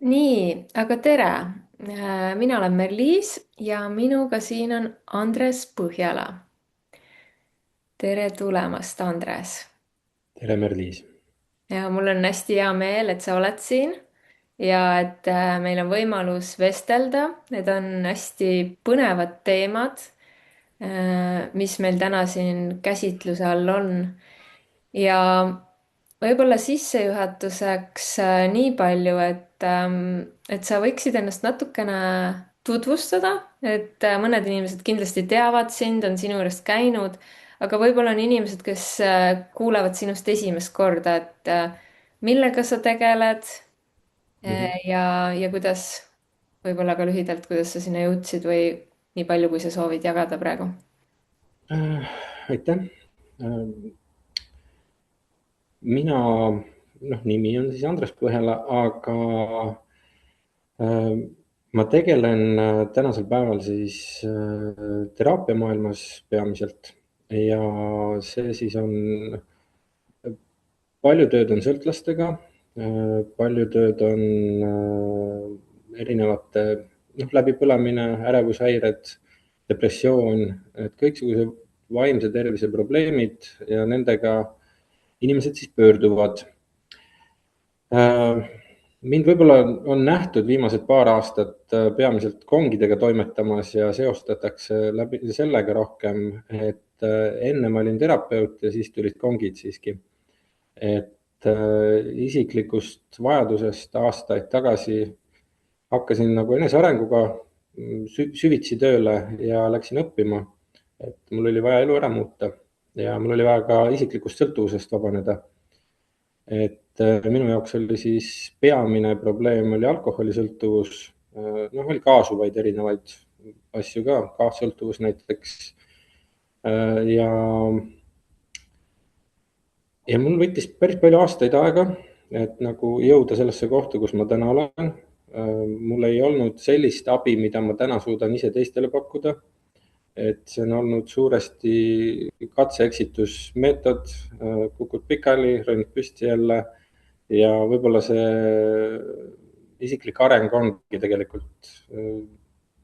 nii, aga tere. Mina olen Merliis ja minuga siin on Andres Põhjala. Tere tulemast, Andres. tere, Merliis! Ja mul on hästi hea meel, et sa oled siin ja et meil on võimalus vestelda. Need on hästi põnevad teemad, mis meil täna siin käsitluse all on. Ja võib-olla sissejuhatuseks nii palju, et sa võiksid ennast natukene tutvustada, et mõned inimesed kindlasti teavad sind, on sinu juurest käinud, aga võib-olla on inimesed, kes kuulevad sinust esimest korda, et millega sa tegeled Mhm. ja kuidas, võib-olla ka lühidalt, kuidas sa sinna jõudsid või nii palju, kui sa soovid jagada praegu. Äh, aitäh! Äh, mina, nimi on siis Andres Põhjala, aga äh, ma tegelen tänasel päeval siis teraapiamaailmas peamiselt ja see siis on, palju tööd on sõltlastega, palju tööd on erinevate, läbipõlemine, ärevushäired, depressioon, et kõiksugused vaimse tervise probleemid ja nendega inimesed siis pöörduvad. Mind võib-olla on nähtud viimased paar aastat peamiselt kongidega toimetamas ja seostatakse läbi sellega rohkem, et enne ma olin terapeut ja siis tulid kongid siiski. Et isiklikust vajadusest aastaid tagasi hakkasin nagu enesearenguga süvitsi tööle ja läksin õppima, et mul oli vaja elu ära muuta ja mul oli vaja ka isiklikust sõltuvusest vabaneda. Et minu jaoks oli siis peamine probleem oli alkoholisõltuvus, noh, oli kaasuvaid erinevaid asju ka, kaassõltuvus näiteks. ja, ja mul võttis päris palju aastaid aega, et nagu jõuda sellesse kohta, kus ma täna olen. Mul ei olnud sellist abi, mida ma täna suudan ise teistele pakkuda. Et see on olnud suuresti katse-eksitusmeetod, kukud pikali, ronid püsti jälle ja võib-olla see isiklik areng ongi tegelikult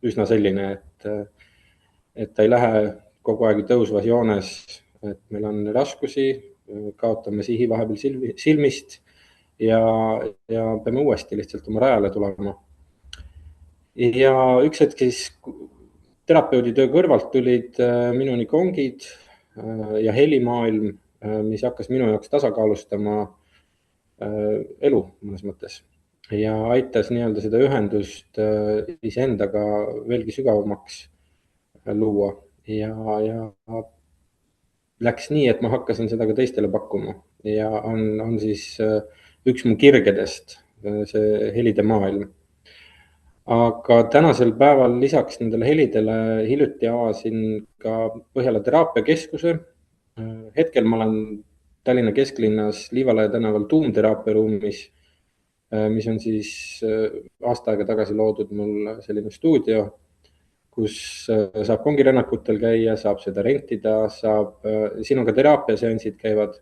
üsna selline, et ta ei lähe kogu aeg tõusvas joones, et meil on raskusi, kaotame sihi vahepeal silmist ja, ja peame uuesti lihtsalt oma rajale tulema. Ja üks hetk siis terapeudi töö kõrvalt tulid minuni kongid ja helimaailm, mis hakkas minu jaoks tasakaalustama elu mõnes mõttes ja aitas nii-öelda seda ühendust iseendaga veelgi sügavamaks luua ja läks nii, et ma hakkasin seda ka teistele pakkuma ja on siis üks mu kirgedest, see helide maailm. Aga tänasel päeval lisaks nendele helidele hiljuti avasin ka Põhjala teraapiakeskuse. Hetkel ma olen Tallinna kesklinnas Liivalaia tänaval tuumteraapia ruumis, mis on siis aasta aega tagasi loodud mul selline stuudio, kus saab kongirännakutel käia, saab seda rentida, siin on ka teraapiaseansid käivad.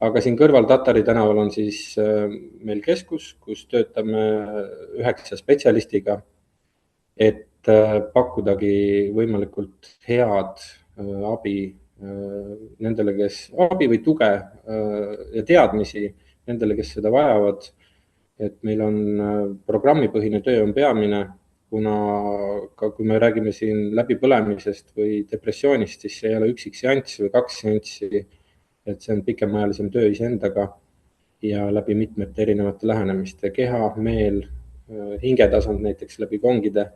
Aga siin kõrval Tatari tänaval on siis meil keskus, kus töötame 9 spetsialistiga, et pakkudagi võimalikult head abi nendele, kes abi või tuge ja teadmisi nendele, kes seda vajavad. Et meil on programmipõhine töö on peamine, kuna ka kui me räägime siin läbipõlemisest või depressioonist, siis see ei ole üksik seanss või 2 seanssi, et see on pikemaajalisem töö iseendaga ja läbi mitmete erinevate lähenemiste, keha, meel, hingetasand näiteks läbi kongide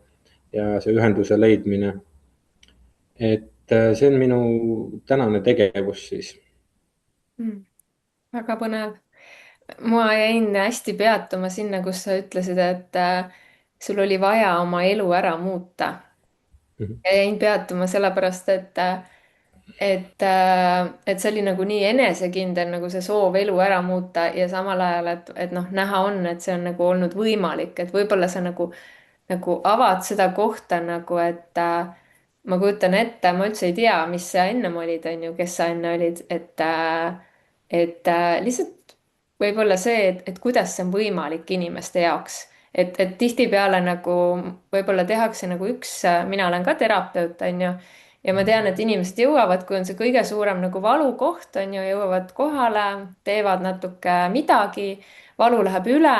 ja see ühenduse leidmine. Et see on minu tänane tegevus siis. Väga põnev. Ma jäin hästi peatuma sinna, kus sa ütlesid, et sul oli vaja oma elu ära muuta. Mhm. Ja jäin peatuma sellepärast, et see oli nagu nii enesekindel nagu see soov elu ära muuta ja samal ajal, et noh, näha on, et see on nagu olnud võimalik, et võib-olla sa nagu avad seda kohta nagu, et ma kujutan ette, ma üldse ei tea, mis sa ennem olid, on ju, kes sa enne olid, et lihtsalt võib-olla see, et kuidas see on võimalik inimeste jaoks, et tihtipeale nagu võib-olla tehakse nagu üks, mina olen ka terapeut, on ju, ja ma tean, et inimesed jõuavad, kui on see kõige suurem nagu valukoht, on ju, jõuavad kohale, teevad natuke midagi, valu läheb üle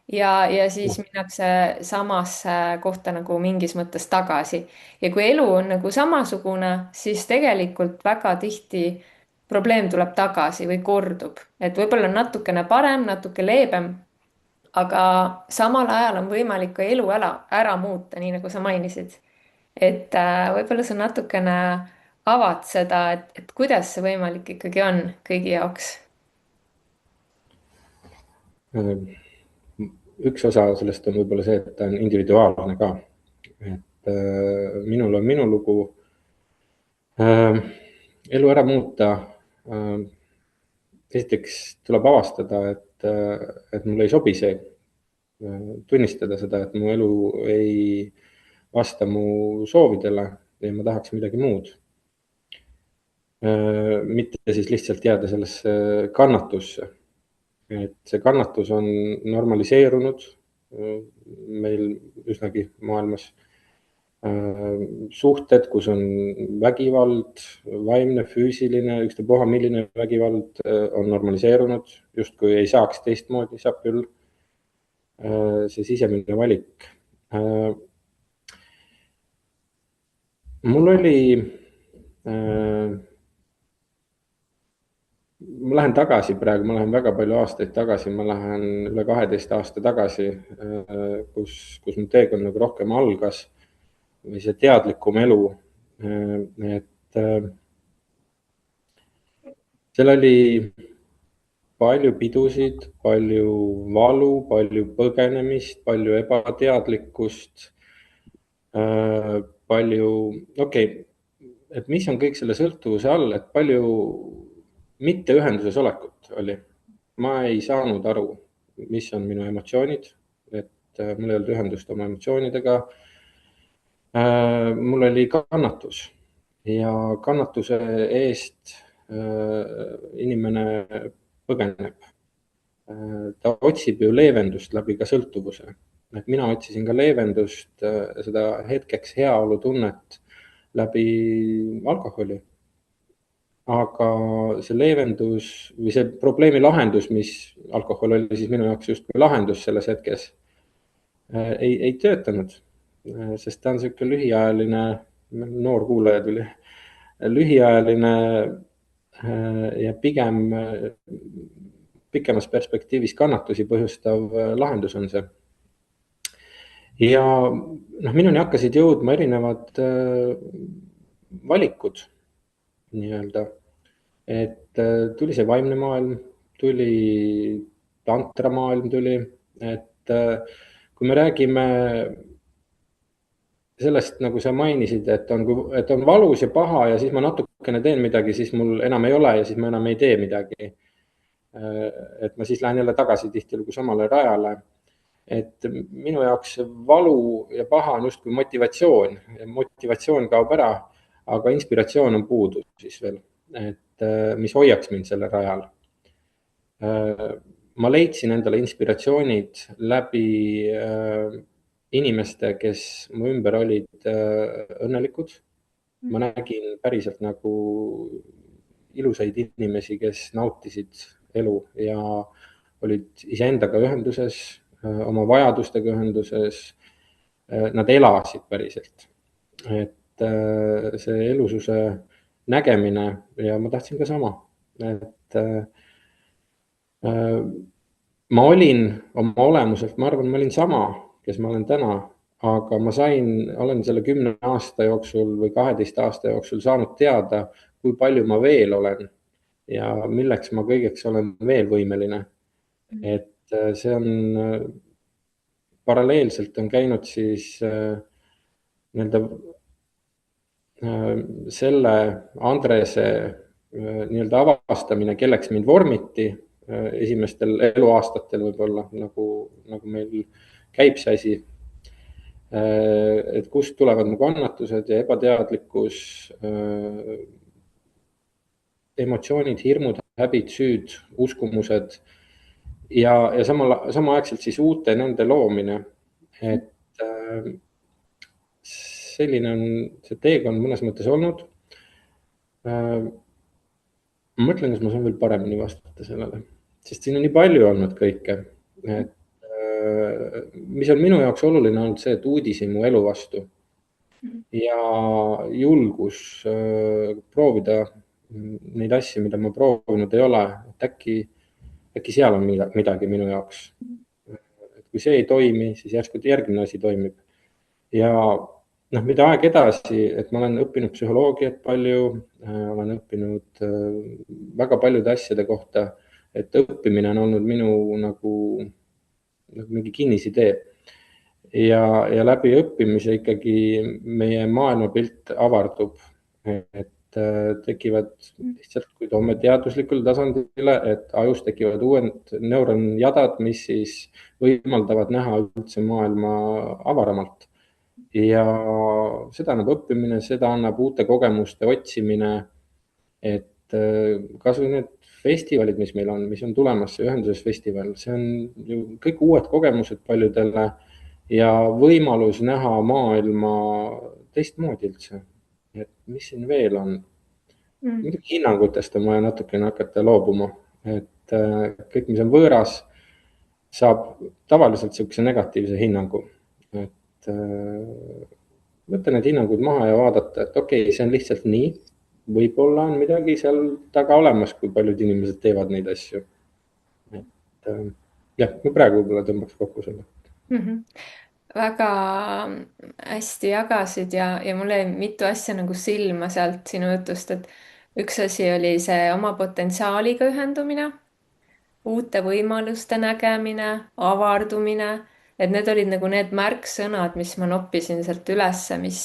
ja siis minnakse samasse kohta nagu mingis mõttes tagasi. ja kui elu on nagu samasugune, siis tegelikult väga tihti probleem tuleb tagasi või kordub, et võib-olla on natukene parem, natuke leebem, aga samal ajal on võimalik ka elu ära muuta, nii nagu sa mainisid. et võib-olla sa natukene avad seda, et kuidas see võimalik ikkagi on kõigi jaoks. Üks osa sellest on võib-olla see, et ta on individuaalne ka. Et minul on minu lugu. Elu ära muuta. Esiteks tuleb avastada, et mulle ei sobi see. Tunnistada seda, et mu elu ei vasta mu soovidele ja ma tahaks midagi muud. Mitte siis lihtsalt jääda sellesse kannatusse. Et see kannatus on normaliseerunud meil üsnagi maailmas. Suhted, kus on vägivald, vaimne, füüsiline, ükstapuha milline vägivald on normaliseerunud, justkui ei saaks teistmoodi, saab küll. See sisemine valik. Mul oli ma lähen tagasi praegu, ma lähen väga palju aastaid tagasi, ma lähen üle 12 aasta tagasi, kus mu teekond nagu rohkem algas või see teadlikum elu. Et seal oli palju pidusid, palju valu, palju põgenemist, palju ebateadlikkust, palju, et mis on kõik selle sõltuvuse all, et palju mitte ühenduses olekut oli. Ma ei saanud aru, mis on minu emotsioonid, et mul ei olnud ühendust oma emotsioonidega. Mul oli kannatus ja kannatuse eest inimene põgeneb. Ta otsib ju leevendust läbi ka sõltuvuse. Et mina otsisin ka leevendust, seda hetkeks heaolutunnet läbi alkoholi. Aga see leevendus või see probleemi lahendus, mis alkohol oli siis minu jaoks justkui lahendus selles hetkes, ei töötanud, sest ta on sihuke lühiajaline, noor kuulaja tuli, lühiajaline ja pigem pikemas perspektiivis kannatusi põhjustav lahendus on see. Ja minuni hakkasid jõudma erinevad valikud nii-öelda, et tuli see vaimne maailm, tuli tantra maailm tuli, et kui me räägime sellest, nagu sa mainisid, et on valus ja paha ja siis ma natukene teen midagi, siis mul enam ei ole ja siis ma enam ei tee midagi. Et ma siis lähen jälle tagasi tihtilugu samale rajale. Et minu jaoks valu ja paha on justkui motivatsioon ja motivatsioon kaob ära, aga inspiratsioon on puudu siis veel, et mis hoiaks mind selle rajal. Ma leidsin endale inspiratsioonid läbi inimeste, kes mu ümber olid õnnelikud. Ma nägin päriselt nagu ilusaid inimesi, kes nautisid elu ja olid iseendaga ühenduses, oma vajadustega ühenduses. Nad elasid päriselt. Et see elususe nägemine ja ma tahtsin ka sama, et ma olin oma olemuselt, ma arvan, ma olin sama, kes ma olen täna, aga ma olen selle 10 aasta jooksul või 12 aasta jooksul saanud teada, kui palju ma veel olen ja milleks ma kõigeks olen veel võimeline. Et see on paralleelselt on käinud siis nii-öelda selle Andrese nii-öelda avastamine, kelleks mind vormiti esimestel eluaastatel võib-olla, nagu meil käib see asi. Et kust tulevad mu kannatused ja ebateadlikkus, emotsioonid, hirmud, häbid, süüd, uskumused ja samaaegselt siis uute nende loomine. et selline on see teekond mõnes mõttes olnud. Ma mõtlen, kas ma saan veel paremini vastata sellele, sest siin on nii palju olnud kõike, et mis on minu jaoks oluline olnud see, et uudishimu elu vastu ja julgus proovida neid asju, mida ma proovinud ei ole, et äkki seal on midagi minu jaoks. Et kui see ei toimi, siis järsku järgmine asi toimib. Ja noh, mida aeg edasi, et ma olen õppinud psühholoogiat palju, olen õppinud väga paljude asjade kohta, et õppimine on olnud minu nagu mingi kinnisidee. Ja läbi õppimise ikkagi meie maailmapilt avardub, et tekivad lihtsalt, kui toome teaduslikule tasandile, et ajus tekivad uued neuronjadad, mis siis võimaldavad näha üldse maailma avaramalt. Ja seda annab õppimine, seda annab uute kogemuste otsimine, et kas või need festivalid, mis meil on, mis on tulemas, see Ühenduses festival, see on ju kõik uued kogemused paljudele ja võimalus näha maailma teistmoodi üldse. Et mis siin veel on? Muidugi hinnangutest on vaja natukene hakata loobuma, et kõik, mis on võõras, saab tavaliselt niisuguse negatiivse hinnangu. Et võtta need hinnangud maha ja vaadata, et okei, see on lihtsalt nii. Võib-olla on midagi seal taga olemas, kui paljud inimesed teevad neid asju. Et jah, ma praegu võib-olla tõmbaks kokku selle. Väga hästi jagasid ja mul jäi mitu asja nagu silma sealt sinu jutust, et üks asi oli see oma potentsiaaliga ühendumine, uute võimaluste nägemine, avardumine, et need olid nagu need märksõnad, mis ma noppisin sealt ülesse, mis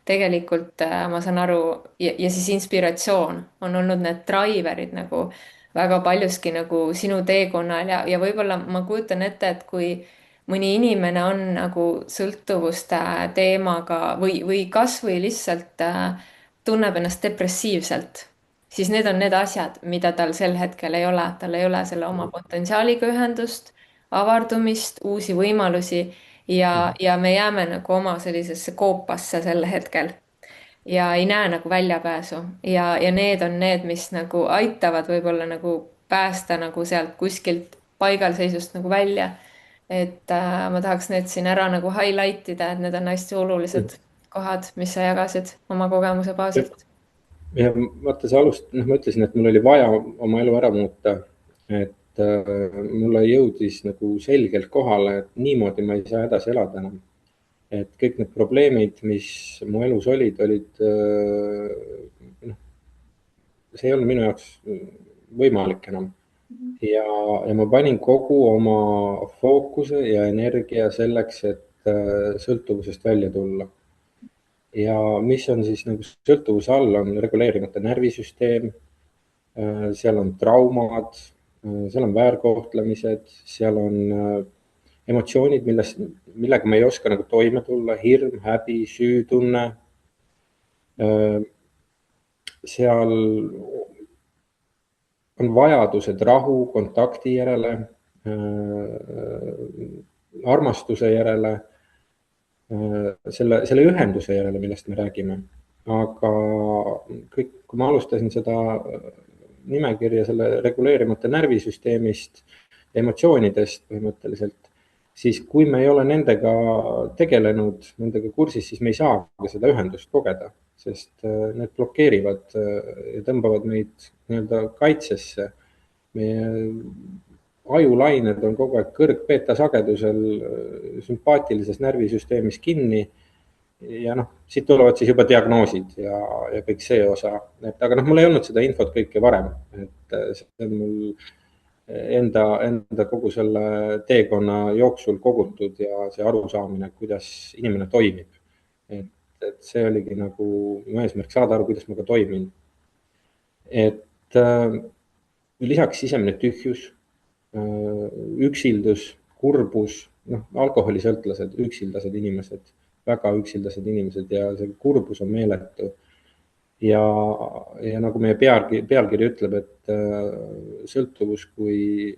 tegelikult ma saan aru, ja siis inspiratsioon on olnud need driver'id nagu väga paljuski nagu sinu teekonnal ja võib-olla ma kujutan ette, et kui mõni inimene on nagu sõltuvuste teemaga või kasvõi lihtsalt tunneb ennast depressiivselt, siis need on need asjad, mida tal sel hetkel ei ole. Tal ei ole selle oma potentsiaaliga ühendust, avardumist, uusi võimalusi ja me jääme nagu oma sellisesse koopasse sel hetkel ja ei näe nagu väljapääsu ja need on need, mis nagu aitavad võib-olla nagu päästa nagu sealt kuskilt paigalseisust nagu välja. Et ma tahaks need siin ära nagu highlight ida, et need on hästi olulised kohad, mis sa jagasid oma kogemuse baasilt. Ja vaata, ma ütlesin, et mul oli vaja oma elu ära muuta, et mulle jõudis nagu selgelt kohale, et niimoodi ma ei saa edasi elada enam. Et kõik need probleemid, mis mu elus olid, see ei olnud minu jaoks võimalik enam. Ja ma panin kogu oma fookuse ja energia selleks, et sõltuvusest välja tulla. Ja mis on siis nagu sõltuvuse all, on reguleerimata närvisüsteem, seal on traumad, seal on väärkohtlemised, seal on emotsioonid, millega me ei oska nagu toime tulla, hirm, häbi, süütunne. Seal on vajadused rahu, kontakti järele, armastuse järele, selle ühenduse järele, millest me räägime. Aga kõik, kui ma alustasin seda nimekirja selle reguleerimata närvisüsteemist, emotsioonidest põhimõtteliselt, siis kui me ei ole nendega tegelenud, nendega kursis, siis me ei saa seda ühendust kogeda, sest need blokeerivad ja tõmbavad meid nii-öelda kaitsesse. Meie ajulained on kogu aeg kõrg-beeta sagedusel sümpaatilises närvisüsteemis kinni. Ja noh, siit tulevad siis juba diagnoosid ja kõik see osa. Aga noh, mul ei olnud seda infot kõike varem, et see on mul enda kogu selle teekonna jooksul kogutud ja see arusaamine, kuidas inimene toimib. Et see oligi nagu mu eesmärk saada aru, kuidas ma ka toimin. Et lisaks sisemine tühjus, üksildus, kurbus, noh, alkoholisõltlased, üksildased inimesed, väga üksildased inimesed ja see kurbus on meeletu. Ja nagu meie pealkiri ütleb, et sõltuvus kui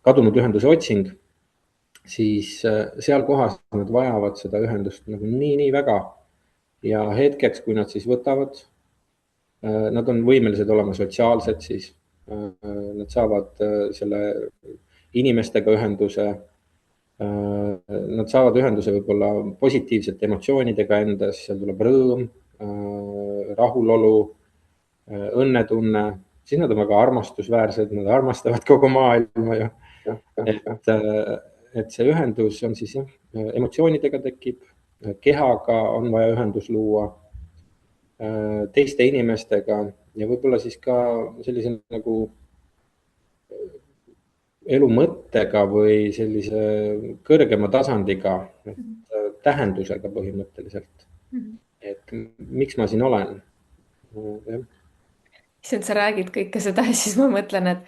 kadunud ühenduse otsing. siis seal kohas nad vajavad seda ühendust nagu nii väga ja hetkeks, kui nad siis võtavad, nad on võimelised olema sotsiaalsed, siis nad saavad selle inimestega ühenduse. Nad saavad ühenduse võib-olla positiivsete emotsioonidega endas, seal tuleb rõõm, rahulolu, õnnetunne, siis nad on väga armastusväärsed, nad armastavad kogu maailma ju. et, et see ühendus on siis jah, emotsioonidega tekib, kehaga on vaja ühendus luua, teiste inimestega ja võib-olla siis ka sellise nagu elu mõttega või sellise kõrgema tasandiga, tähendusega põhimõtteliselt. Mhm. et miks ma siin olen? jah. issand, sa räägid kõike seda ja siis ma mõtlen,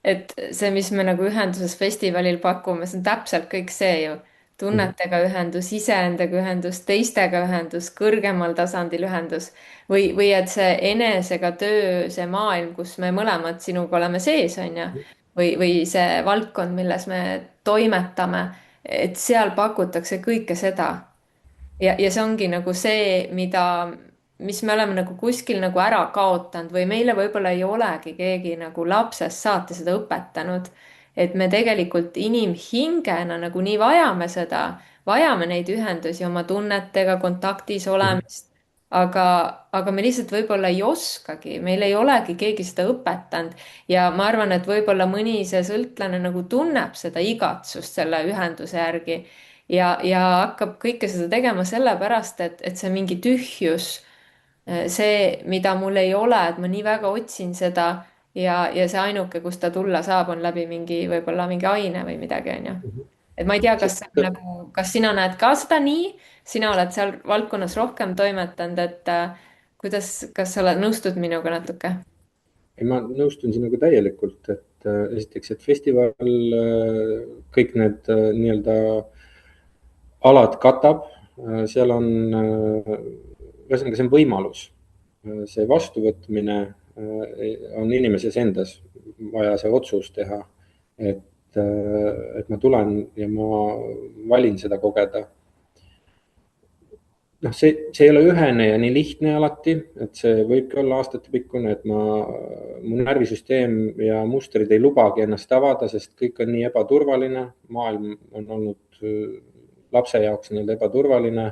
et see, mis me nagu ühenduses festivalil pakume, see on täpselt kõik see ju. Mhm. tunnetega ühendus, iseendaga ühendus, teistega ühendus, kõrgemal tasandil ühendus või et see enesega töö, see maailm, kus me mõlemad sinuga oleme sees, on ju, või see valdkond, milles me toimetame, et seal pakutakse kõike seda ja see ongi nagu see, mis me oleme nagu kuskil nagu ära kaotanud või meile võib-olla ei olegi keegi nagu lapsest saati seda õpetanud. et me tegelikult inimhingena nagunii vajame seda, vajame neid ühendusi oma tunnetega, kontaktis Mhm. olemist. aga me lihtsalt võib-olla ei oskagi, meil ei olegi keegi seda õpetanud ja ma arvan, et võib-olla mõni see sõltlane nagu tunneb seda igatsust selle ühenduse järgi ja hakkab kõike seda tegema sellepärast, et see mingi tühjus, see, mida mul ei ole, et ma nii väga otsin seda ja see ainuke, kust ta tulla saab, on läbi mingi, võib-olla mingi aine või midagi, onju. Mhm. et ma ei tea, kas see on See- nagu, kas sina näed ka seda nii, sina oled seal valdkonnas rohkem toimetanud, et kas sa oled, nõustud minuga natuke? ei, ma nõustun sinuga täielikult, et esiteks, et festival kõik need nii-öelda alad katab, seal on, ühesõnaga, see on võimalus. See vastuvõtmine on inimeses endas vaja see otsus teha, et ma tulen ja ma valin seda kogeda. Noh, see ei ole ühene ja nii lihtne alati, et see võibki olla aastatepikkune, et mu närvisüsteem ja mustrid ei lubagi ennast avada, sest kõik on nii ebaturvaline. maailm on olnud lapse jaoks nii-öelda ebaturvaline.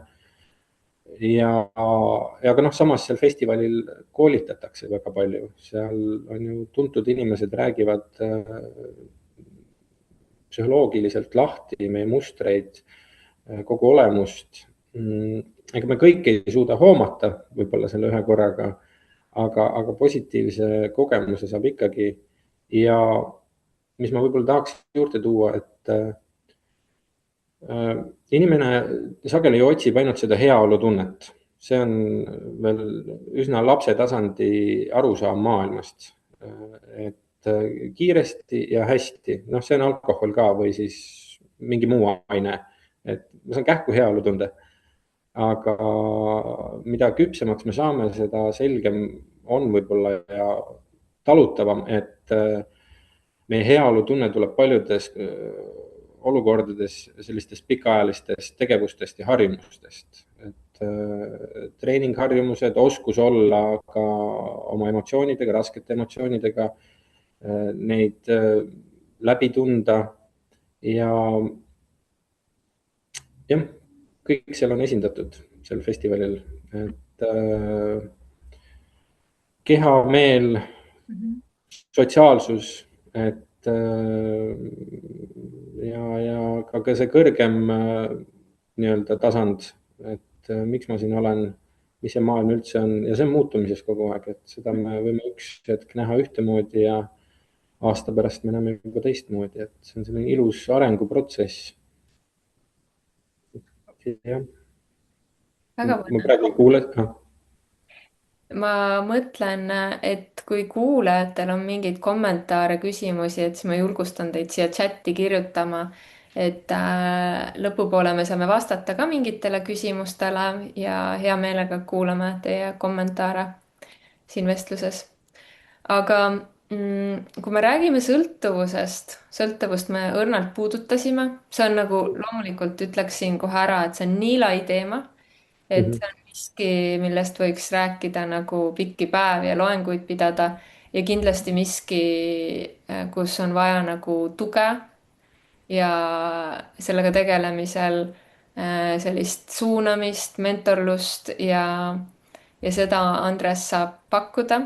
ja aga noh, samas seal festivalil koolitatakse väga palju, seal on ju tuntud inimesed räägivad psühholoogiliselt lahti meie mustreid, kogu olemust. Ega me kõike ei suuda hoomata võib-olla selle ühe korraga, aga positiivse kogemuse saab ikkagi. ja mis ma võib-olla tahaks juurde tuua, et inimene sageli otsib ainult seda heaolutunnet, see on veel üsna lapse tasandi arusaam maailmast. et kiiresti ja hästi, noh, see on alkohol ka või siis mingi muu aine, et ma saan kähku heaolutunde. aga mida küpsemaks me saame, seda selgem on võib-olla ja talutavam, et meie heaolutunne tuleb paljudes olukordades sellistest pikaajalistest tegevustest ja harjumustest. et treeningharjumused, oskus olla ka oma emotsioonidega, raskete emotsioonidega, neid läbi tunda ja jah, kõik seal on esindatud sel festivalil, et keha, meel, Mhm. sotsiaalsus, et ja ka see kõrgem nii-öelda tasand, et miks ma siin olen, mis see maailm üldse on ja see on muutumises kogu aeg, et seda me võime üks hetk näha ühtemoodi ja aasta pärast me näeme juba teistmoodi, et see on selline ilus arenguprotsess. jah, väga ma põnev. praegu ei kuule ma mõtlen, et kui kuulajatel on mingeid kommentaare, küsimusi, et siis ma julgustan teid siia chati kirjutama. et lõpupoole me saame vastata ka mingitele küsimustele ja hea meelega kuulame teie kommentaare siin vestluses. aga Kui me räägime sõltuvusest, sõltuvust me õrnalt puudutasime, see on nagu loomulikult ütleksin kohe ära, et see on nii lai teema, et Mhm. see on miski, millest võiks rääkida nagu pikki päevi ja loenguid pidada ja kindlasti miski, kus on vaja nagu tuge ja sellega tegelemisel sellist suunamist, mentorlust ja seda Andres saab pakkuda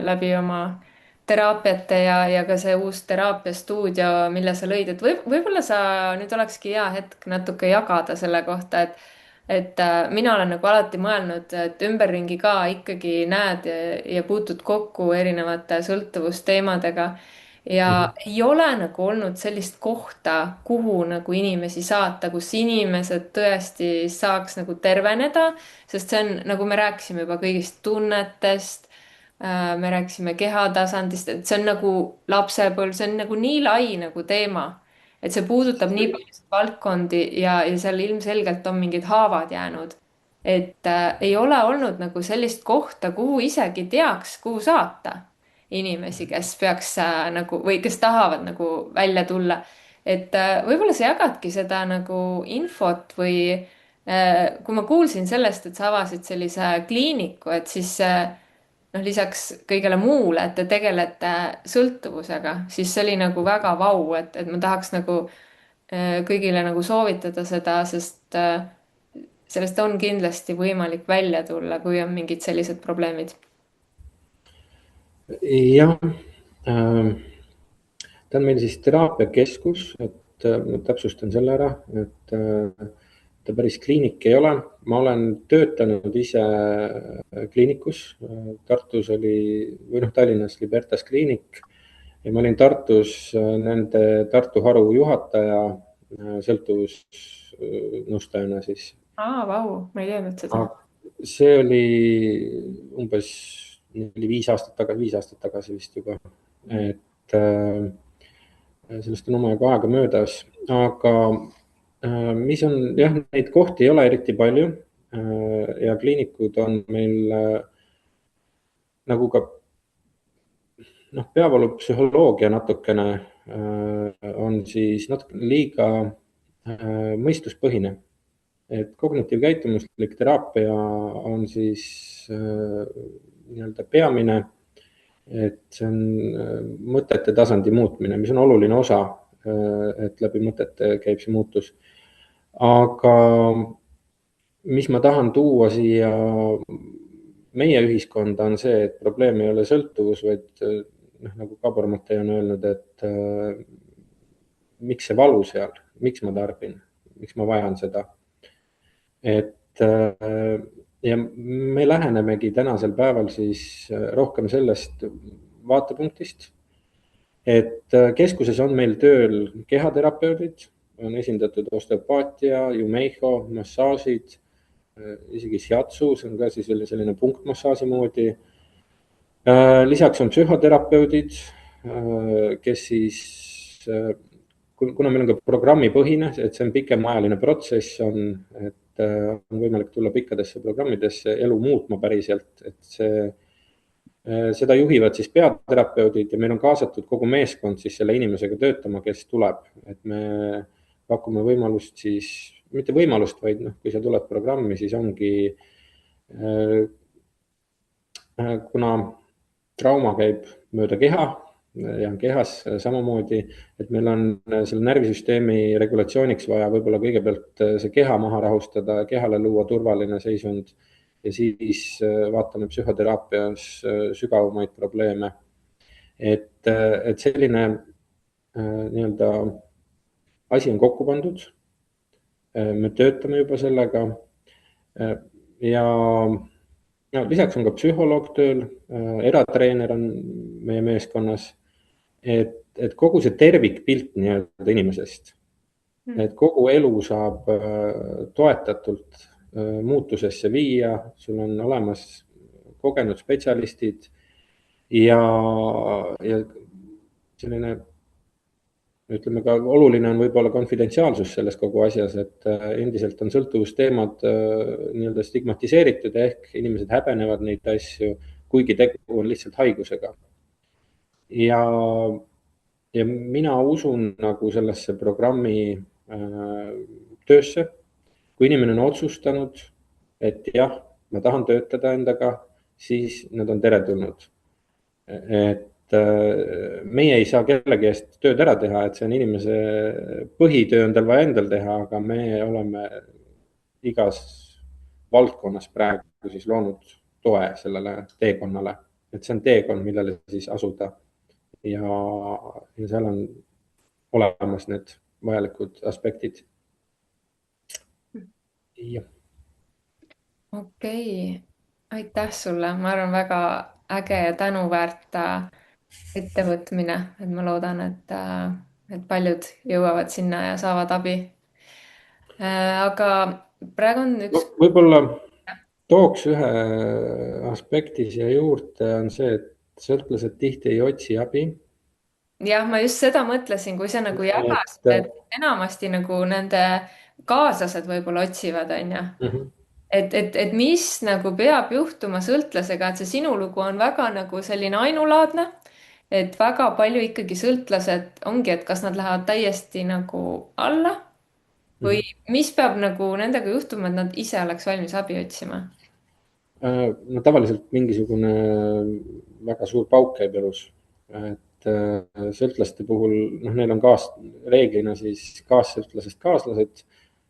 läbi oma teraapiate ja ka see uus teraapiastuudio, mille sa lõid, et võib-olla sa, nüüd olekski hea hetk natuke jagada selle kohta, et mina olen nagu alati mõelnud, et ümberringi ka ikkagi näed ja puutud kokku erinevate sõltuvusteemadega ja Mhm. ei ole nagu olnud sellist kohta, kuhu nagu inimesi saata, kus inimesed tõesti saaks nagu terveneda, sest see on, nagu me rääkisime juba kõigist tunnetest, me rääkisime kehatasandist, et see on nagu lapsepõlv, see on nagu nii lai nagu teema, et see puudutab nii paljusid valdkondi ja seal ilmselgelt on mingid haavad jäänud. Et ei ole olnud nagu sellist kohta, kuhu isegi teaks, kuhu saata inimesi, kes peaks nagu või kes tahavad nagu välja tulla. Et võib-olla sa jagadki seda nagu infot või kui ma kuulsin sellest, et sa avasid sellise kliiniku, et siis noh, lisaks kõigele muule, et te tegelete sõltuvusega, siis see oli nagu väga vau, et ma tahaks nagu kõigile nagu soovitada seda, sest sellest on kindlasti võimalik välja tulla, kui on mingid sellised probleemid. Jah, ta on meil siis teraapiakeskus, et ma täpsustan selle ära, et ta päris kliinik ei ole. Ma olen töötanud ise kliinikus. Tartus oli, või noh, Tallinnas Libertas kliinik ja ma olin Tartus nende Tartu haru juhataja sõltuvusnõustajana siis. Vau, ma ei teadnud seda. See oli umbes 5 aastat tagasi vist juba, et sellest on omajagu aega möödas, aga mis on jah, neid kohti ei ole eriti palju ja kliinikud on meil nagu ka noh, peavoolupsühholoogia natukene on siis natukene liiga mõistuspõhine, et kognitiivkäitumuslik teraapia on siis nii-öelda peamine, et see on mõtete tasandi muutmine, mis on oluline osa, et läbi mõtete käib see muutus. Aga mis ma tahan tuua siia meie ühiskonda on see, et probleem ei ole sõltuvus, vaid noh, nagu Gabor Matei on öelnud, et miks see valu seal, miks ma tarbin, miks ma vajan seda. Et ja me lähenemegi tänasel päeval siis rohkem sellest vaatepunktist, et keskuses on meil tööl kehaterapeudid, on esindatud osteopaatia, Jumeiko, massaažid, isegi shiatsu, see on ka siis selline punktmassaaži moodi. Lisaks on psühhoterapeudid, kes siis, kuna meil on ka programmipõhine, et see on pikemaajaline protsess, et on võimalik tulla pikkadesse programmidesse elu muutma päriselt, et seda juhivad siis peaterapeudid ja meil on kaasatud kogu meeskond siis selle inimesega töötama, kes tuleb, et me pakume võimalust siis, mitte võimalust, vaid noh, kui sa tuled programmi, siis ongi, kuna trauma käib mööda keha ja kehas samamoodi, et meil on selle närvisüsteemi regulatsiooniks vaja võib-olla kõigepealt see keha maha rahustada, kehale luua turvaline seisund ja siis vaatame psühhoteraapias sügavamaid probleeme. Et selline nii-öelda asi on kokku pandud. Me töötame juba sellega ja no, lisaks on ka psühholoog tööl, eratreener on meie meeskonnas, et kogu see tervikpilt nii-öelda inimesest, et kogu elu saab toetatult muutusesse viia, sul on olemas kogenud spetsialistid ja selline, ütleme ka oluline on võib-olla konfidentsiaalsus selles kogu asjas, et endiselt on sõltuvusteemad nii-öelda stigmatiseeritud ehk inimesed häbenevad neid asju, kuigi tegu on lihtsalt haigusega. ja, ja mina usun nagu sellesse programmi töösse. Kui inimene on otsustanud, et jah, ma tahan töötada endaga, siis nad on teretulnud. Et meie ei saa kellegi eest tööd ära teha, et see on inimese põhitöö on tal vaja endal teha, aga me oleme igas valdkonnas praegu siis loonud toe sellele teekonnale, et see on teekond, millele siis asuda ja seal on olemas need vajalikud aspektid. jah, okei, aitäh sulle, ma arvan, väga äge ja tänuväärt ettevõtmine, et ma loodan, et paljud jõuavad sinna ja saavad abi. Aga praegu on no üks, võib-olla tooks ühe aspekti siia juurde, on see, et sõltlased tihti ei otsi abi. jah, ma just seda mõtlesin, kui sa nagu et jagasid, et enamasti nagu nende kaaslased võib-olla otsivad, onju. mhm, et mis nagu peab juhtuma sõltlasega, et see sinu lugu on väga nagu selline ainulaadne, et väga palju ikkagi sõltlased ongi, et kas nad lähevad täiesti nagu alla või mhm. mis peab nagu nendega juhtuma, et nad ise oleks valmis abi otsima? No tavaliselt mingisugune väga suur pauk käib elus, et sõltlaste puhul, noh, neil on reeglina siis kaassõltlasest kaaslased,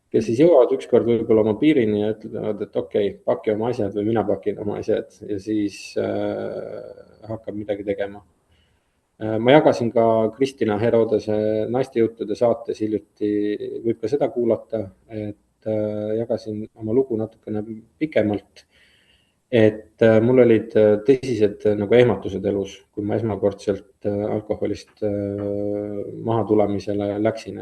kes siis jõuavad ükskord võib-olla oma piirini ja ütlevad, et okei, paki oma asjad või mina pakin oma asjad ja siis hakkab midagi tegema. Ma jagasin ka Kristina Herodese naistejuttude saates hiljuti, võib ka seda kuulata, et jagasin oma lugu natukene pikemalt. Et mul olid tõsised nagu ehmatused elus, kui ma esmakordselt alkoholist maha tulemisele läksin,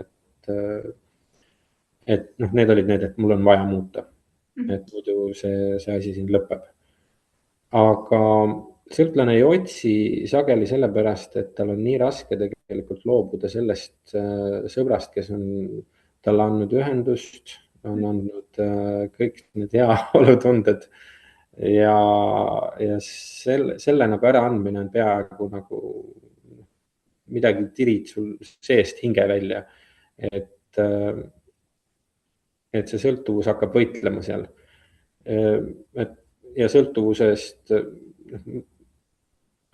et noh, need olid need, et mul on vaja muuta, et muidu see asi siin lõpeb. Aga sõltlane ei otsi sageli sellepärast, et tal on nii raske tegelikult loobuda sellest sõbrast, kes on talle andnud ühendust, on andnud kõik need heaolutunded ja selle nagu äraandmine on peaaegu nagu midagi tirid sul seest hinge välja, et, et see sõltuvus hakkab võitlema seal. et ja sõltuvusest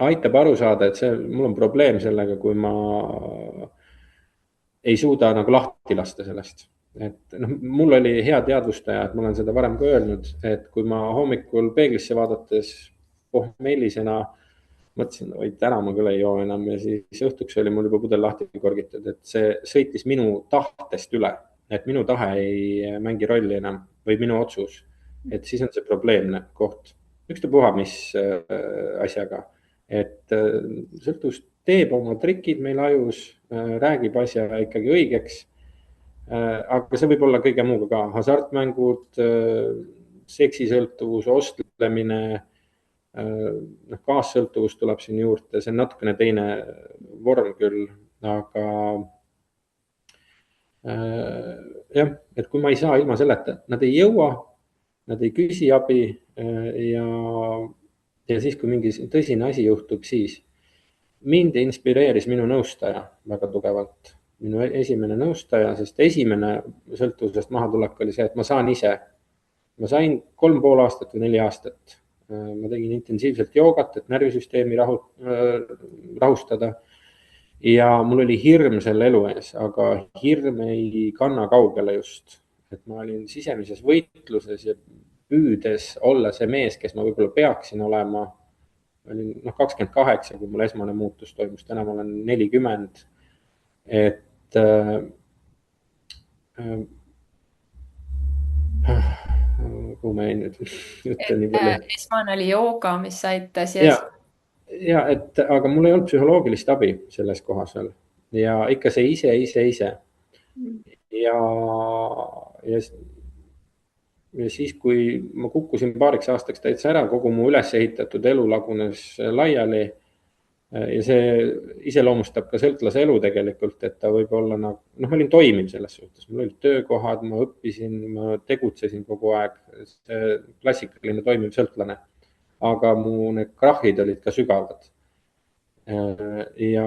aitab aru saada, et mul on probleem sellega, kui ma ei suuda nagu lahti lasta sellest. Et noh, mul oli hea teadvustaja, et ma olen seda varem ka öelnud, et kui ma hommikul peeglisse vaadates pohmellisena mõtlesin, oi täna ma küll ei joo enam ja siis õhtuks oli mul juba pudel lahti korgitud, et see sõitis minu tahtest üle, et minu tahe ei mängi rolli enam või minu otsus, et siis on see probleemne koht, ükstapuha mis asjaga, et sõltuvus teeb oma trikid meil ajus, räägib asja ikkagi õigeks. aga see võib olla kõige muuga ka, hasartmängud, seksisõltuvus, ostlemine, noh, kaassõltuvus tuleb siin juurde, see on natukene teine vorm küll, aga jah, et kui ma ei saa ilma selleta, nad ei jõua, nad ei küsi abi ja siis, kui mingi tõsine asi juhtub, siis mind inspireeris minu nõustaja väga tugevalt, minu esimene nõustaja, sest esimene sõltuvusest mahatulek oli see, et ma saan ise. ma sain 3,5 aastat või 4 aastat. ma tegin intensiivselt joogat, et närvisüsteemi rahustada. ja mul oli hirm selle elu ees, aga hirm ei kanna kaugele just, et ma olin sisemises võitluses ja püüdes olla see mees, kes ma võib-olla peaksin olema. olin 28, kui mul esmane muutus toimus, täna ma olen 40. et kuhu ma jäin nüüd, ütlen nii palju. esmane oli jooga, mis aitas ja aga mul ei olnud psühholoogilist abi selles kohas veel ja ikka see ise. ja, ja siis, kui ma kukkusin paariks aastaks täitsa ära, kogu mu üles ehitatud elu lagunes laiali. ja see iseloomustab ka sõltlase elu tegelikult, et ta võib olla nagu, noh, ma olin toimiv selles suhtes, mul olid töökohad, ma õppisin, ma tegutsesin kogu aeg, see klassikaline toimiv sõltlane. aga mu need krahhid olid ka sügavad. ja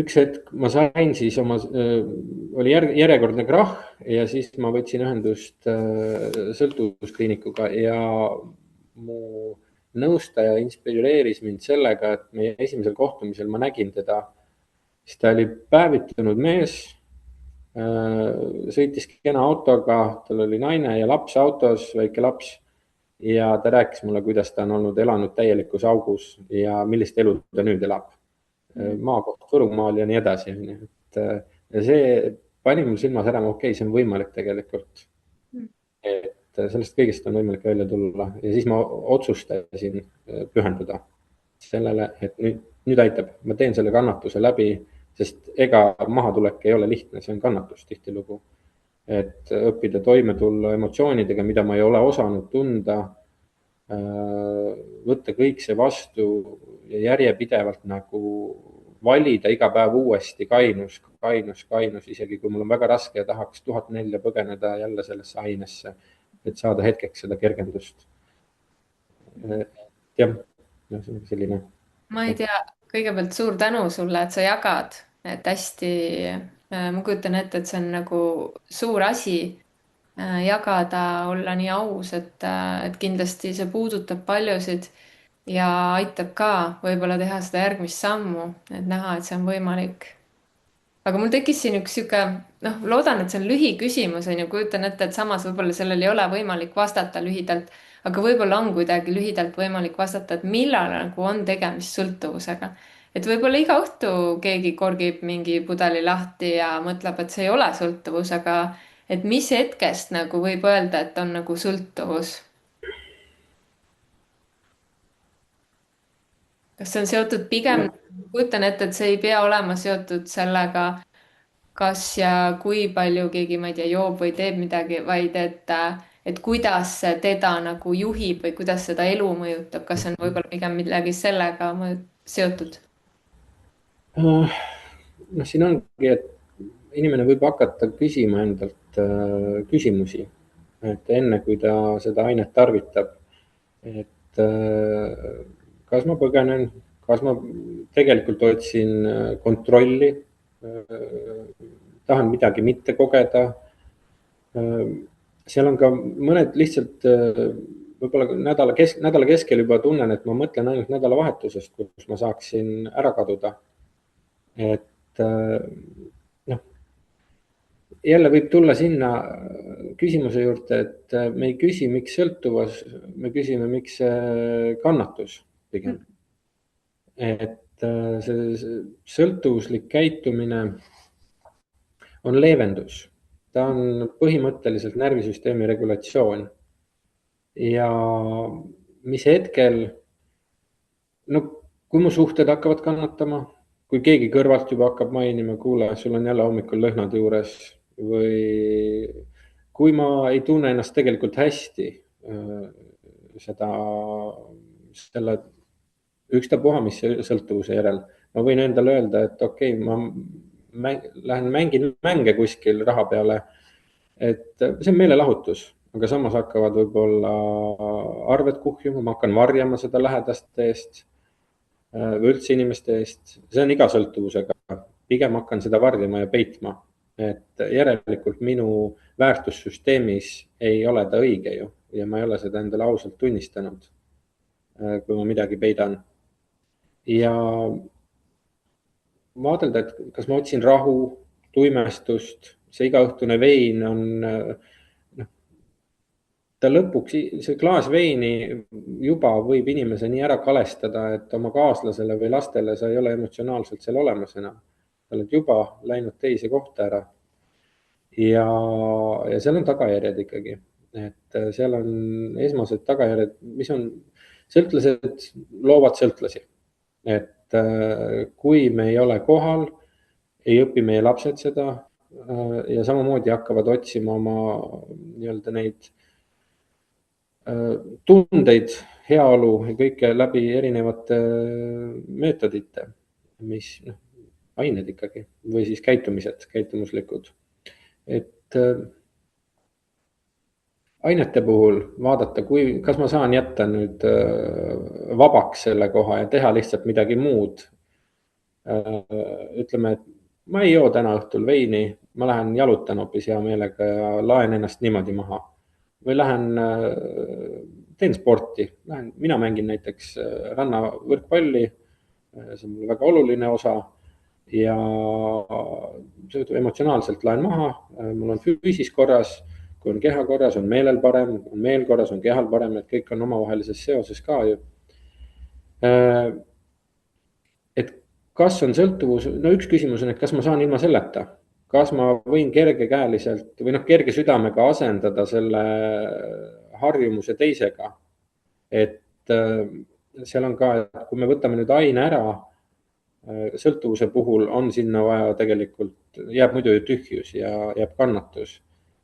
üks hetk ma sain siis oli järjekordne krahh ja siis ma võtsin ühendust sõltuvuskliinikuga ja mu nõustaja inspireeris mind sellega, et meie esimesel kohtumisel ma nägin teda, siis ta oli päevitunud mees, sõitis kena autoga, tal oli naine ja laps autos, väike laps. Ja ta rääkis mulle, kuidas ta on olnud elanud täielikus augus ja millist elu ta nüüd elab. Maakoht Võrumaal ja nii edasi. Ja see pani mul silma särama, okei, see on võimalik tegelikult. Et sellest kõigest on võimalik välja tulla ja siis ma otsustasin pühenduda sellele, et nüüd aitab, ma teen selle kannatuse läbi, sest ega mahatulek ei ole lihtne, see on kannatus tihtilugu. Et õppida toime tulla emotsioonidega, mida ma ei ole osanud tunda, võtta kõik see vastu ja järjepidevalt nagu valida iga päev uuesti kainus, isegi kui mul on väga raske ja tahaks 1004 põgeneda jälle sellesse ainesse, et saada hetkeks seda kergendust. Jah, selline. ma ei tea, kõigepealt suur tänu sulle, et sa jagad, et hästi, ma kujutan ette, et see on nagu suur asi jagada, olla nii aus, et kindlasti see puudutab paljusid ja aitab ka võib-olla teha seda järgmist sammu, et näha, et see on võimalik. aga mul tekkis siin üks sihuke, noh, loodan, et see on lühiküsimus, on ju, kujutan ette, et samas võib-olla sellele ei ole võimalik vastata lühidalt, aga võib-olla on kuidagi lühidalt võimalik vastata, et millal nagu on tegemist sõltuvusega. et võib-olla iga õhtu keegi korgib mingi pudeli lahti ja mõtleb, et see ei ole sõltuvus, aga et mis hetkest nagu võib öelda, et on nagu sõltuvus? kas see on seotud pigem, kujutan ette, et see ei pea olema seotud sellega, kas ja kui palju keegi, ma ei tea, joob või teeb midagi, vaid et kuidas see teda nagu juhib või kuidas seda elu mõjutab, kas see on võib-olla pigem midagi sellega seotud? Noh, siin ongi, et inimene võib hakata küsima endalt küsimusi, et enne kui ta seda ainet tarvitab, et kas ma põgenen, kas ma tegelikult otsin kontrolli, tahan midagi mitte kogeda. seal on ka mõned lihtsalt võib-olla nädala keskel juba tunnen, et ma mõtlen ainult nädalavahetusest, kus ma saaksin ära kaduda. et noh, jälle võib tulla sinna küsimuse juurde, et me ei küsi, miks sõltuvus, me küsime, miks kannatus pigem. et see sõltuvuslik käitumine on leevendus, ta on põhimõtteliselt närvisüsteemi regulatsioon. ja mis hetkel, no kui mu suhted hakkavad kannatama, kui keegi kõrvalt juba hakkab mainima, kuule, sul on jälle hommikul lõhnad juures või kui ma ei tunne ennast tegelikult hästi selle ükstapuha, mis sõltuvuse järel, ma võin endale öelda, et okei, ma lähen mängin mänge kuskil raha peale. et see on meelelahutus, aga samas hakkavad võib-olla arved kuhjuma, ma hakkan varjama seda lähedaste eest või üldse inimeste eest, see on iga sõltuvusega, pigem hakkan seda varjama ja peitma, et järelikult minu väärtussüsteemis ei ole ta õige ju ja ma ei ole seda endale ausalt tunnistanud, kui ma midagi peidan. ja vaadelda, et kas ma otsin rahu, tuimestust, see igaõhtune vein on ta lõpuks, see klaas veini juba võib inimese nii ära kalestada, et oma kaaslasele või lastele sa ei ole emotsionaalselt seal olemas enam. sa oled juba läinud teise kohta ära. ja seal on tagajärjed ikkagi, et seal on esmased tagajärjed, mis on, sõltlased loovad sõltlasi. et kui me ei ole kohal, ei õpi meie lapsed seda ja samamoodi hakkavad otsima oma nii-öelda neid tundeid, heaolu ja kõike läbi erinevate meetodite, mis ained ikkagi või siis käitumislikud. et ainete puhul vaadata, kas ma saan jätta nüüd vabaks selle koha ja teha lihtsalt midagi muud. Ütleme, et ma ei joo täna õhtul veini, ma lähen jalutan hoopis hea meelega ja laen ennast niimoodi maha. Või lähen teen sporti, mina mängin näiteks rannavõrkpalli, see on mulle väga oluline osa ja seetõttu emotsionaalselt laen maha, mul on füüsis korras, kui on keha korras, on meelel parem, on meel korras, on kehal parem, et kõik on omavahelises seoses ka ju. Et kas on sõltuvus, no üks küsimus on, et kas ma saan ilma selleta, kas ma võin kergekäeliselt või noh, kerge südamega asendada selle harjumuse teisega. Et seal on ka, et kui me võtame nüüd aine ära, sõltuvuse puhul on sinna vaja tegelikult, jääb muidu ju tühjus ja jääb kannatus.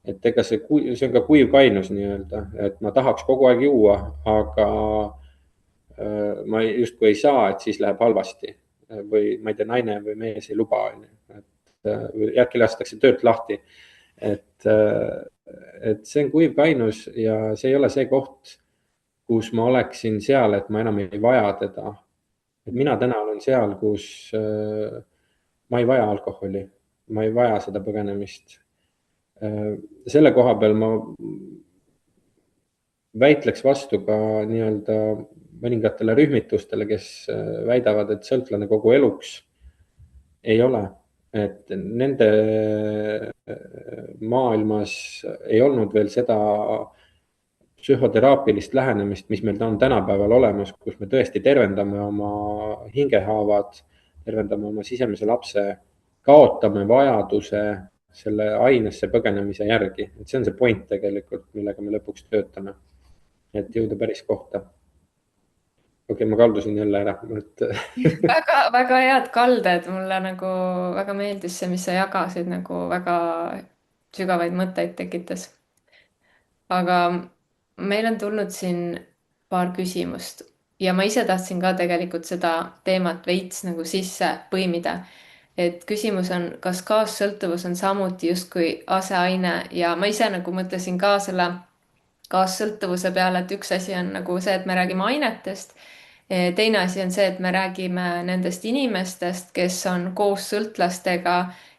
Et ega see on ka kuiv kainus nii-öelda, et ma tahaks kogu aeg juua, aga ma justkui ei saa, et siis läheb halvasti. Või ma ei tea, naine või mees ei luba, et äkki lastakse töölt lahti. Et see on kuiv kainus ja see ei ole see koht, kus ma oleksin seal, et ma enam ei vaja teda. Et mina täna olen seal, kus ma ei vaja alkoholi, ma ei vaja seda põgenemist. Selle koha peal ma väitleks vastu ka nii-öelda mõningatele rühmitustele, kes väidavad, et sõltlane kogu eluks ei ole. Et nende maailmas ei olnud veel seda psühhoteraapilist lähenemist, mis meil on tänapäeval olemas, kus me tõesti tervendame oma hingehaavad, tervendame oma sisemise lapse, kaotame vajaduse selle ainesse põgenemise järgi. Et see on see point tegelikult, millega me lõpuks töötame, et jõuda päris kohta. Okei, ma kaldusin jälle ära, et väga head kalded, mulle nagu väga meeldis see, mis sa jagasid, nagu väga sügavaid mõtteid tekitas. Aga meil on tulnud siin paar küsimust ja ma ise tahtsin ka tegelikult seda teemat veits nagu sisse põimida. Et küsimus on, kas kaassõltuvus on samuti justkui aseaine ja ma ise nagu mõtlesin ka selle kaassõltuvuse peale, et üks asi on nagu see, et me räägime ainetest. Teine asi on see, et me räägime nendest inimestest, kes on koos sõltlastega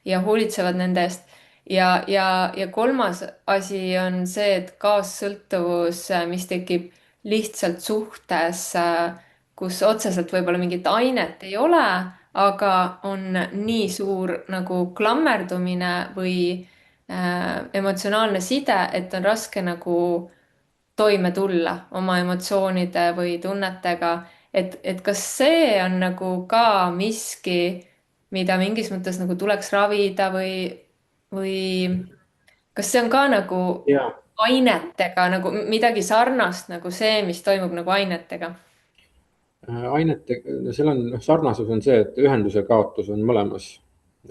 ja hoolitsevad nende eest. Ja kolmas asi on see, et kaassõltuvus, mis tekib lihtsalt suhtes, kus otseselt võib-olla mingit ainet ei ole, aga on nii suur nagu klammerdumine või emotsionaalne side, et on raske nagu toime tulla oma emotsioonide või tunnetega. Et kas see on nagu ka miski, mida mingis mõttes nagu tuleks ravida või kas see on ka nagu ja ainetega nagu midagi sarnast nagu see, mis toimub nagu ainetega? ainete, seal on sarnasus on see, et ühenduse kaotus on mõlemas.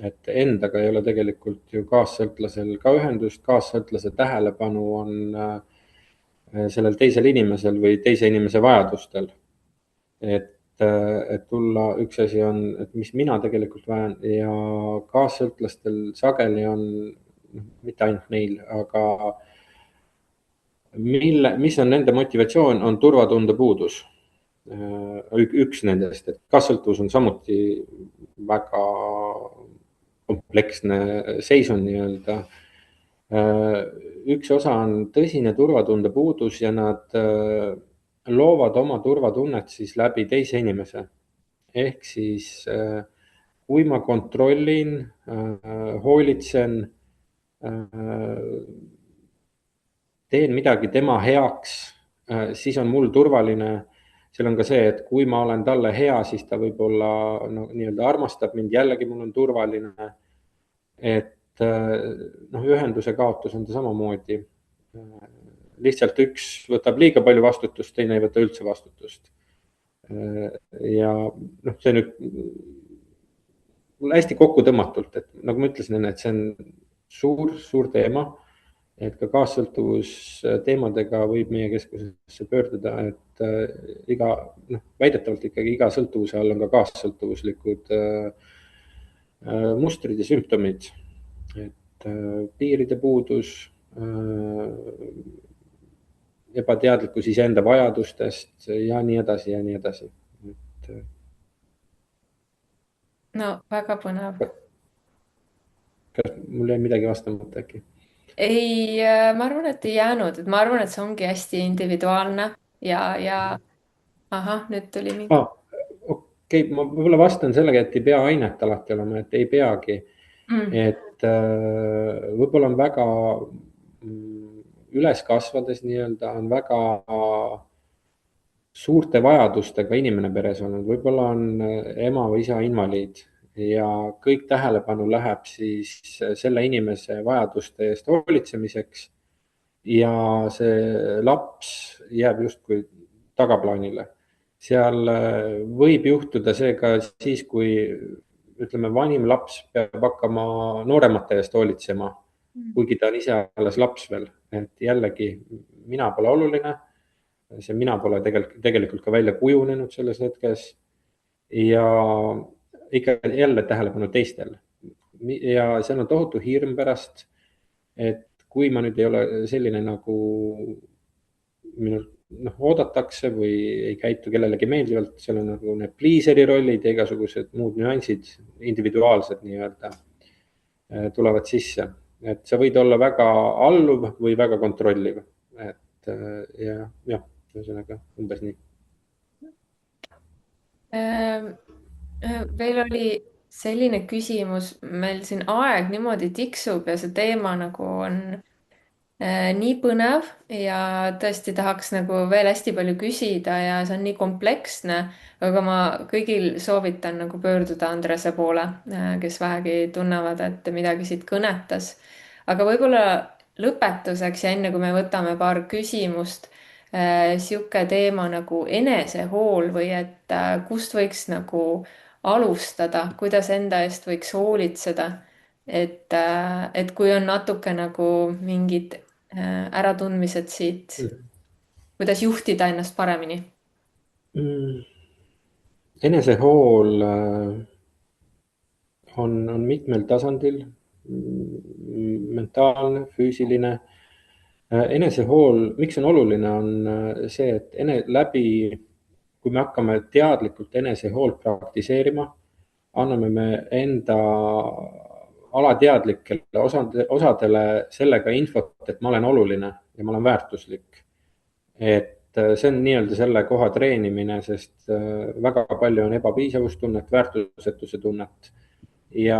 Et endaga ei ole tegelikult ju kaassõltlasel ka ühendust, kaassõltlase tähelepanu on sellel teisel inimesel või teise inimese vajadustel. Et tulla, üks asi on, et mis mina tegelikult vajan ja kaassõltlastel sageli on, mitte ainult neil, aga mis on nende motivatsioon, on turvatunde puudus. Üks nendest, et kaassõltuvus on samuti väga kompleksne seisund nii-öelda. Üks osa on tõsine turvatunde puudus ja nad loovad oma turvatunnet siis läbi teise inimese. Ehk siis kui ma kontrollin, hoolitsen, teen midagi tema heaks, siis on mul turvaline. Seal on ka see, et kui ma olen talle hea, siis ta võib-olla no, nii-öelda armastab mind, jällegi mul on turvaline. Et ühenduse kaotus on ta samamoodi. Lihtsalt üks võtab liiga palju vastutust, teine ei võta üldse vastutust. Ja see nüüd hästi kokku tõmmatult, et nagu ma ütlesin enne, et see on suur teema, et ka kaassõltuvus teemadega võib meie keskusesse pöörduda, et väidetavalt ikkagi iga sõltuvuse all on ka kaassõltuvuslikud mustrid ja sümptomid, et piiride puudus, ebateadlikkus iseenda vajadustest ja nii edasi ja nii edasi. no väga põnev. Kas mul jäi midagi vastamata äkki? ei, ma arvan, et ei jäänud, et ma arvan, et see ongi hästi individuaalne ja ahah, nüüd tuli mingi Okei, ma võib-olla vastan sellega, et ei pea ainet alati olema, et ei peagi. mm. Et võib-olla on väga üles kasvades nii-öelda on väga suurte vajadustega inimene peres olnud, võib-olla on ema või isa invaliid ja kõik tähelepanu läheb siis selle inimese vajaduste eest hoolitsemiseks ja see laps jääb justkui tagaplaanile. Seal võib juhtuda see ka siis, kui ütleme, vanim laps peab hakkama nooremate eest hoolitsema, kuigi ta on ise alles laps veel, et jällegi mina pole oluline, see mina pole tegelikult ka välja kujunenud selles hetkes ja ikka jälle tähelepanu teistel. Ja seal on tohutu hirm pärast, et kui ma nüüd ei ole selline, nagu minult oodatakse või ei käitu kellelegi meeldivalt, seal on nagu need pleaser'i rollid ja igasugused muud nüansid, individuaalsed nii-öelda, tulevad sisse. Et sa võid olla väga alluv või väga kontrolliv, et jah, ühesõnaga umbes nii. Veel oli selline küsimus, meil siin aeg niimoodi tiksub ja see teema nagu on nii põnev ja tõesti tahaks nagu veel hästi palju küsida ja see on nii kompleksne, aga ma kõigil soovitan nagu pöörduda Andrese poole, kes vähegi tunnevad, et midagi siit kõnetas. aga võib-olla lõpetuseks ja enne kui me võtame paar küsimust, sihuke teema nagu enesehool või et kust võiks nagu alustada, kuidas enda eest võiks hoolitseda. et kui on natuke nagu mingid äratundmised siit, kuidas juhtida ennast paremini? Enesehool on mitmel tasandil, mentaalne, füüsiline. Enesehool, miks on oluline, on see, et kui me hakkame teadlikult enesehoolt praktiseerima, anname me enda alateadlikele osadele sellega infot, et ma olen oluline ja ma olen väärtuslik. Et see on nii-öelda selle koha treenimine, sest väga palju on ebapiisavustunnet, väärtusetuse tunnet ja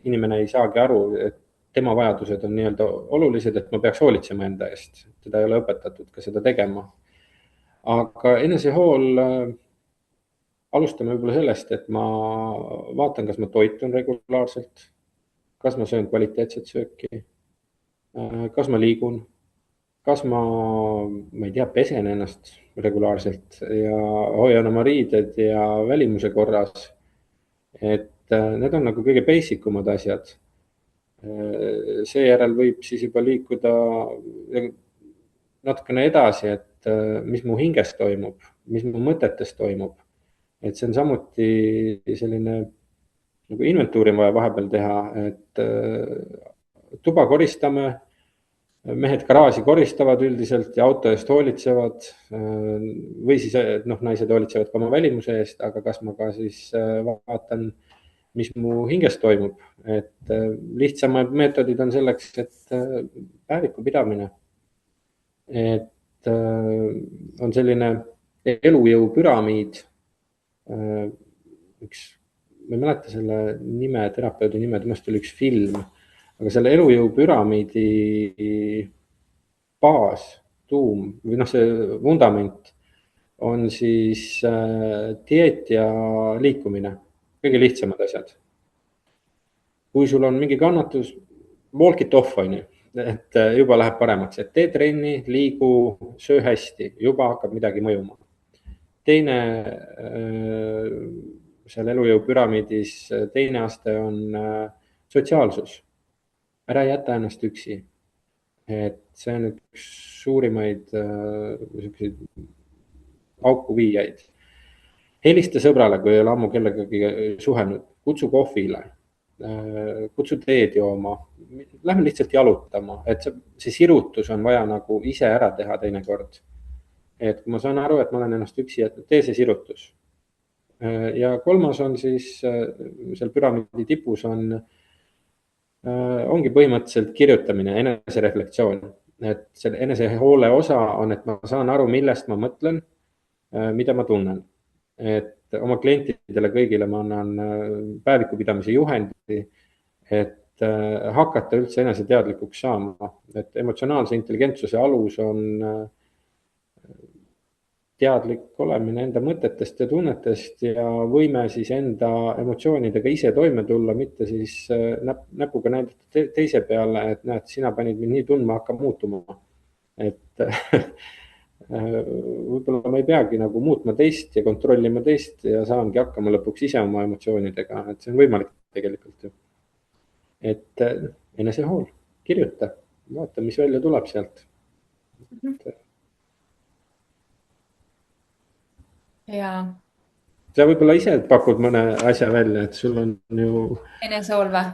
inimene ei saagi aru, et tema vajadused on nii-öelda olulised, et ma peaks hoolitsema enda eest. Teda ei ole õpetatud ka seda tegema. Aga enesehool, alustame võib-olla sellest, et ma vaatan, kas ma toitun regulaarselt, kas ma söön kvaliteetset sööki, kas ma liigun, kas ma ei tea, pesen ennast regulaarselt ja hoian oma riided ja välimuse korras. Et need on nagu kõige basic umad asjad. Seejärel võib siis juba liikuda natukene edasi, et mis mu hinges toimub, mis mu mõtetes toimub. Et see on samuti selline nagu inventuuri on vaja vahepeal teha, et tuba koristame, mehed garaaži koristavad üldiselt ja auto eest hoolitsevad või siis naised hoolitsevad ka oma välimuse eest, aga kas ma ka siis vaatan, mis mu hinges toimub, et lihtsamad meetodid on selleks, et päeviku pidamine, et on selline elujõu püramiid, ma ei mäleta selle nime, terapeudi nime, temast oli üks film, aga selle elujõu püramiidi baas, tuum või see vundament on siis dieet ja liikumine, kõige lihtsamad asjad. Kui sul on mingi kannatus, walk it off, on ju, et juba läheb paremaks, et tee trenni, liigu, söö hästi, juba hakkab midagi mõjuma. Teine seal elujõu püramiidis, teine aste on sotsiaalsus. Ära jäta ennast üksi. Et see on üks suurimaid auku viijaid. Helista sõbrale, kui ei ole ammu kellegagi suhelnud, kutsu kohvile. kutsu teed jooma, lähme lihtsalt jalutama, et see sirutus on vaja nagu ise ära teha teinekord. Et kui ma saan aru, et ma olen ennast üksi jätnud, tee see sirutus. Ja kolmas on siis seal püramiidi tipus ongi põhimõtteliselt kirjutamine, enesereflektsioon. Et selle enesehoole osa on, et ma saan aru, millest ma mõtlen, mida ma tunnen. Et oma klientidele kõigile ma annan päevikupidamise juhendi, et hakata üldse eneseteadlikuks saama. Et emotsionaalse intelligentsuse alus on teadlik olemine enda mõtetest ja tunnetest ja võime siis enda emotsioonidega ise toime tulla, mitte siis näpuga näidata teise peale, et näed, sina panid mind nii tundma, hakka muutuma. Et võib-olla ma ei peagi nagu muutma teist ja kontrollima teist ja saangi hakkama lõpuks ise oma emotsioonidega, et see on võimalik tegelikult ju. Et enesehool, kirjuta, vaata, mis välja tuleb sealt. jaa. sa võib-olla ise pakud mõne asja välja, et sul on ju enesehool või?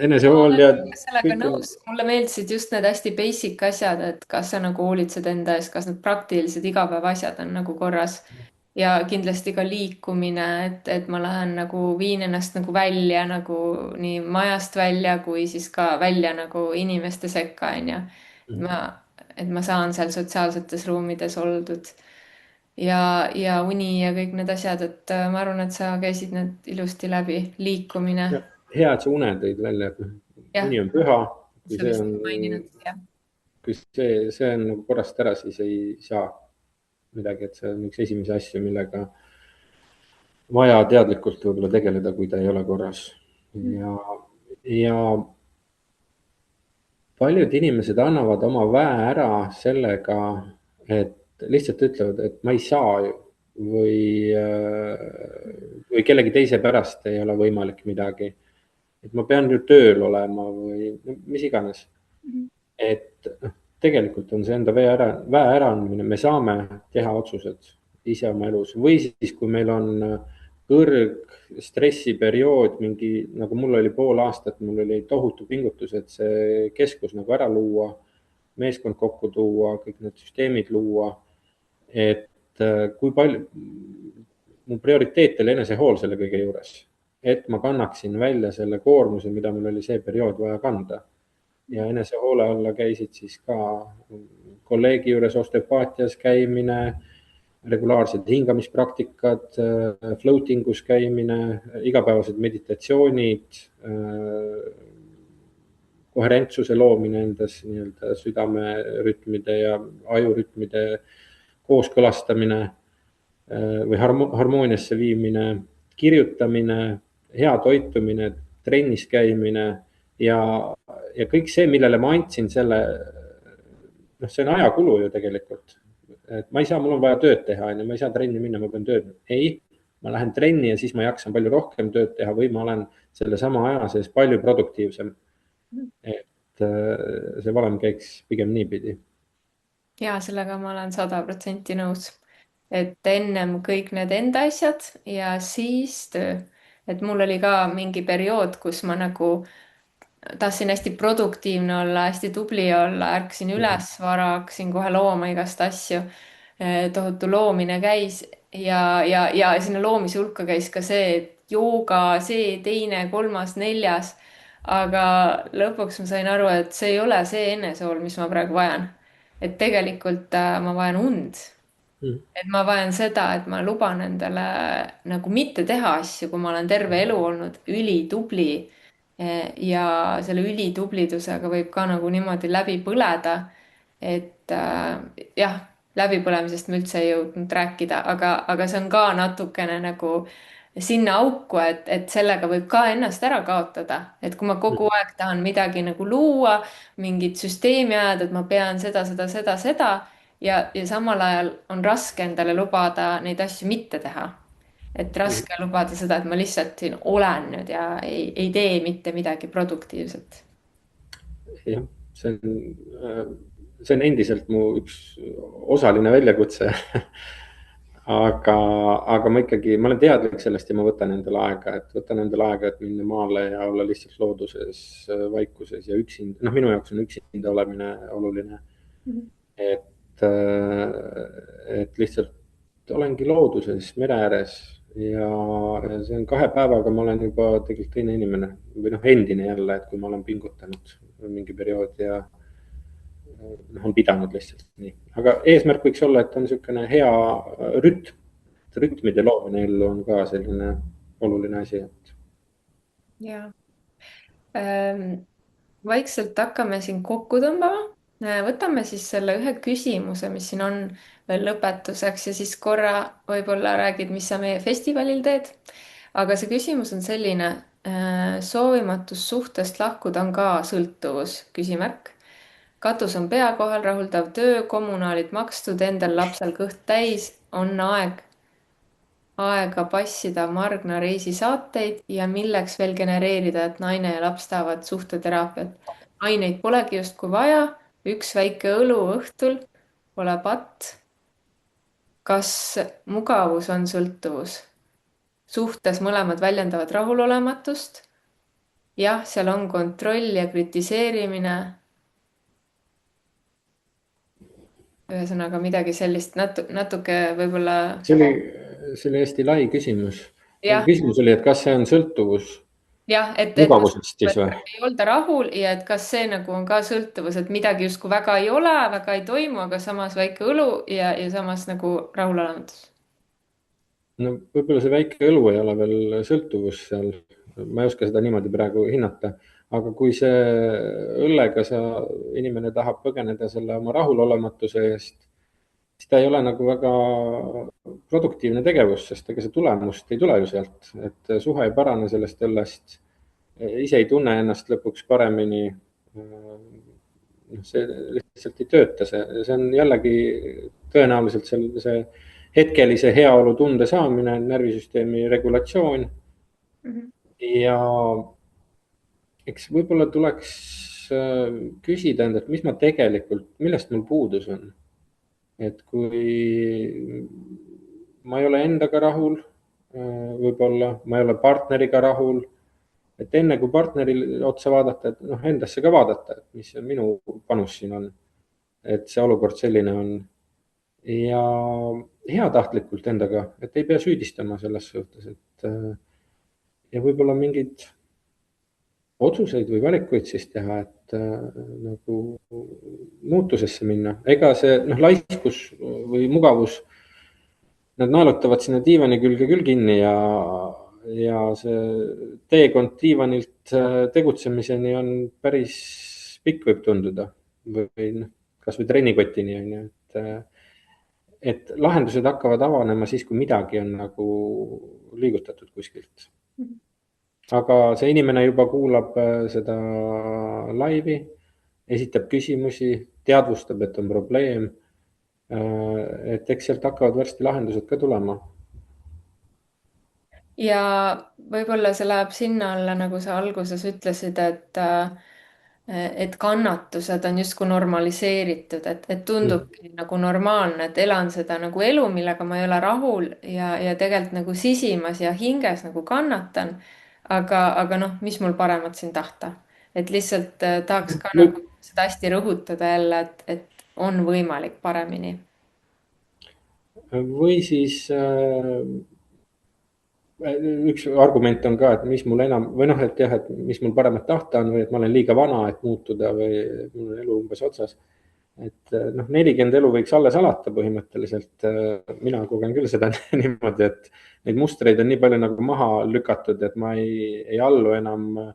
enesehool ja sellega nõus, mulle meeldisid just need hästi basic asjad, et kas sa nagu hoolitsed enda eest, kas need praktilised igapäevaasjad on nagu korras ja kindlasti ka liikumine, et ma lähen nagu viin ennast nagu välja nagu nii majast välja kui siis ka välja nagu inimeste sekka onju. ma, et ma saan seal sotsiaalsetes ruumides oldud ja uni ja kõik need asjad, et ma arvan, et sa käisid need ilusti läbi, liikumine. hea, et sa une tõid välja, et uni on püha. kui sa vist maininud, jah. kui see on nagu korrast ära, siis ei saa midagi, et see on üks esimesi asju, millega vaja teadlikult võib-olla tegeleda, kui ta ei ole korras. ja paljud inimesed annavad oma väe ära sellega, et lihtsalt ütlevad, et ma ei saa ju või kellegi teise pärast ei ole võimalik midagi. et ma pean ju tööl olema või mis iganes. et tegelikult on see enda väe äraandmine, me saame teha otsused ise oma elus või siis, kui meil on stressiperiood, mingi nagu mul oli pool aastat, mul oli tohutu pingutus, et see keskus nagu ära luua, meeskond kokku tuua, kõik need süsteemid luua. et kui palju, mu prioriteet oli enesehool selle kõige juures, et ma kannaksin välja selle koormuse, mida mul oli see periood vaja kanda. ja enesehoole alla käisid siis ka kolleegi juures osteopaatias käimine, regulaarsed hingamispraktikad, floating us käimine, igapäevased meditatsioonid, koherentsuse loomine endas, nii-öelda südamerütmide ja ajurütmide kooskõlastamine või harmooniasse viimine, kirjutamine, hea toitumine, trennis käimine ja kõik see, millele ma andsin selle, see on ajakulu ju tegelikult. et ma ei saa, mul on vaja tööd teha, ma ei saa trenni minna, ma pean tööd. ei, ma lähen trenni ja siis ma jaksan palju rohkem tööd teha või ma olen selle sama aja sees palju produktiivsem. et see valem käiks pigem niipidi. ja sellega ma olen 100% nõus, et ennem kõik need enda asjad ja siis töö. et mul oli ka mingi periood, kus ma nagu tahtsin hästi produktiivne olla, hästi tubli olla, ärkasin üles vara, hakkasin kohe looma igast asju. tohutu loomine käis ja sinna loomise hulka käis ka see, et jooga, see, teine, kolmas, neljas. aga lõpuks ma sain aru, et see ei ole see enesehool, mis ma praegu vajan. et tegelikult ma vajan und. et ma vajan seda, et ma luban endale nagu mitte teha asju, kui ma olen terve elu olnud ülitubli. ja selle ülitublidusega võib ka nagu niimoodi läbi põleda. et jah, läbipõlemisest me üldse ei jõudnud rääkida, aga see on ka natukene nagu sinna auku, et sellega võib ka ennast ära kaotada, et kui ma kogu aeg tahan midagi nagu luua, mingit süsteemi ajada, et ma pean seda ja samal ajal on raske endale lubada neid asju mitte teha. et raske lubada seda, et ma lihtsalt siin olen nüüd ja ei tee mitte midagi produktiivset. jah, see on endiselt mu üks osaline väljakutse aga ma olen teadlik sellest ja ma võtan endale aega, et minna maale ja olla lihtsalt looduses, vaikuses ja üksinda. noh, minu jaoks on üksinda olemine oluline, Mhm. et lihtsalt olengi looduses, mere ääres ja see on 2 päevaga, ma olen juba tegelikult teine inimene või noh, endine jälle, et kui ma olen pingutanud mingi periood ja noh, on pidanud lihtsalt nii, aga eesmärk võiks olla, et on niisugune hea rütm, rütmide loomine ellu on ka selline oluline asi, et. Ja vaikselt hakkame siin kokku tõmbama. Võtame siis selle ühe küsimuse, mis siin on veel lõpetuseks ja siis korra võib-olla räägid, mis sa meie festivalil teed. aga see küsimus on selline. Soovimatus suhtest lahkuda on ka sõltuvus, küsimärk. katus on pea kohal, rahuldav töö, kommunaalid makstud, endal lapsel kõht täis, on aega passida Margna reisisaateid ja milleks veel genereerida, et naine ja laps tahavad suhteteraapiat. aineid polegi justkui vaja, üks väike õlu õhtul pole patt. kas mugavus on sõltuvus? suhtes mõlemad väljendavad rahulolematust. jah, seal on kontroll ja kritiseerimine. ühesõnaga midagi sellist natuke võib-olla. see oli hästi lai küsimus. jah, küsimus oli, et kas see on sõltuvus jah, et kas mugavusest siis või? ei olda rahul ja et kas see nagu on ka sõltuvus, et midagi justkui väga ei ole, väga ei toimu, aga samas väike õlu ja samas nagu rahulolematus. no võib-olla see väike õlu ei ole veel sõltuvus seal, ma ei oska seda niimoodi praegu hinnata, aga kui see õllega inimene tahab põgeneda selle oma rahulolematuse eest, siis ta ei ole nagu väga produktiivne tegevus, sest ega see tulemust ei tule ju sealt, et suhe ei parane sellest õllest, ise ei tunne ennast lõpuks paremini. noh, see lihtsalt ei tööta, see on jällegi tõenäoliselt see hetkelise heaolutunde saamine, närvisüsteemi regulatsioon. ja eks võib-olla tuleks küsida endalt, mis ma tegelikult, millest mul puudus on. et kui ma ei ole endaga rahul, võib-olla ma ei ole partneriga rahul, et enne kui partnerile otsa vaadata, et noh, endasse ka vaadata, et mis minu panus siin on, et see olukord selline on. ja heatahtlikult endaga, et ei pea süüdistama selles suhtes, et ja võib-olla mingeid otsuseid või valikuid siis teha, et nagu muutusesse minna. ega see noh, laiskus või mugavus, nad naelutavad sinna diivani külge küll kinni ja see teekond diivanilt tegutsemiseni on päris pikk, võib tunduda, või noh, kasvõi trennikotini on ju, et lahendused hakkavad avanema siis, kui midagi on nagu liigutatud kuskilt. aga see inimene juba kuulab seda laivi, esitab küsimusi, teadvustab, et on probleem. et eks sealt hakkavad varsti lahendused ka tulema. ja võib-olla see läheb sinna alla, nagu sa alguses ütlesid, et kannatused on justkui normaliseeritud, et tundubki nagu normaalne, et elan seda nagu elu, millega ma ei ole rahul ja tegelikult nagu sisimas ja hinges nagu kannatan. aga noh, mis mul paremat siin tahta, et lihtsalt tahaks ka nagu seda hästi rõhutada jälle, et on võimalik paremini. või siis üks argument on ka, et mis mul enam või noh, et jah, et mis mul paremat tahta on või et ma olen liiga vana, et muutuda või mul on elu umbes otsas. et noh, 40 elu võiks alles alata põhimõtteliselt. mina kogen küll seda niimoodi, et neid mustreid on nii palju nagu maha lükatud, et ma ei allu enam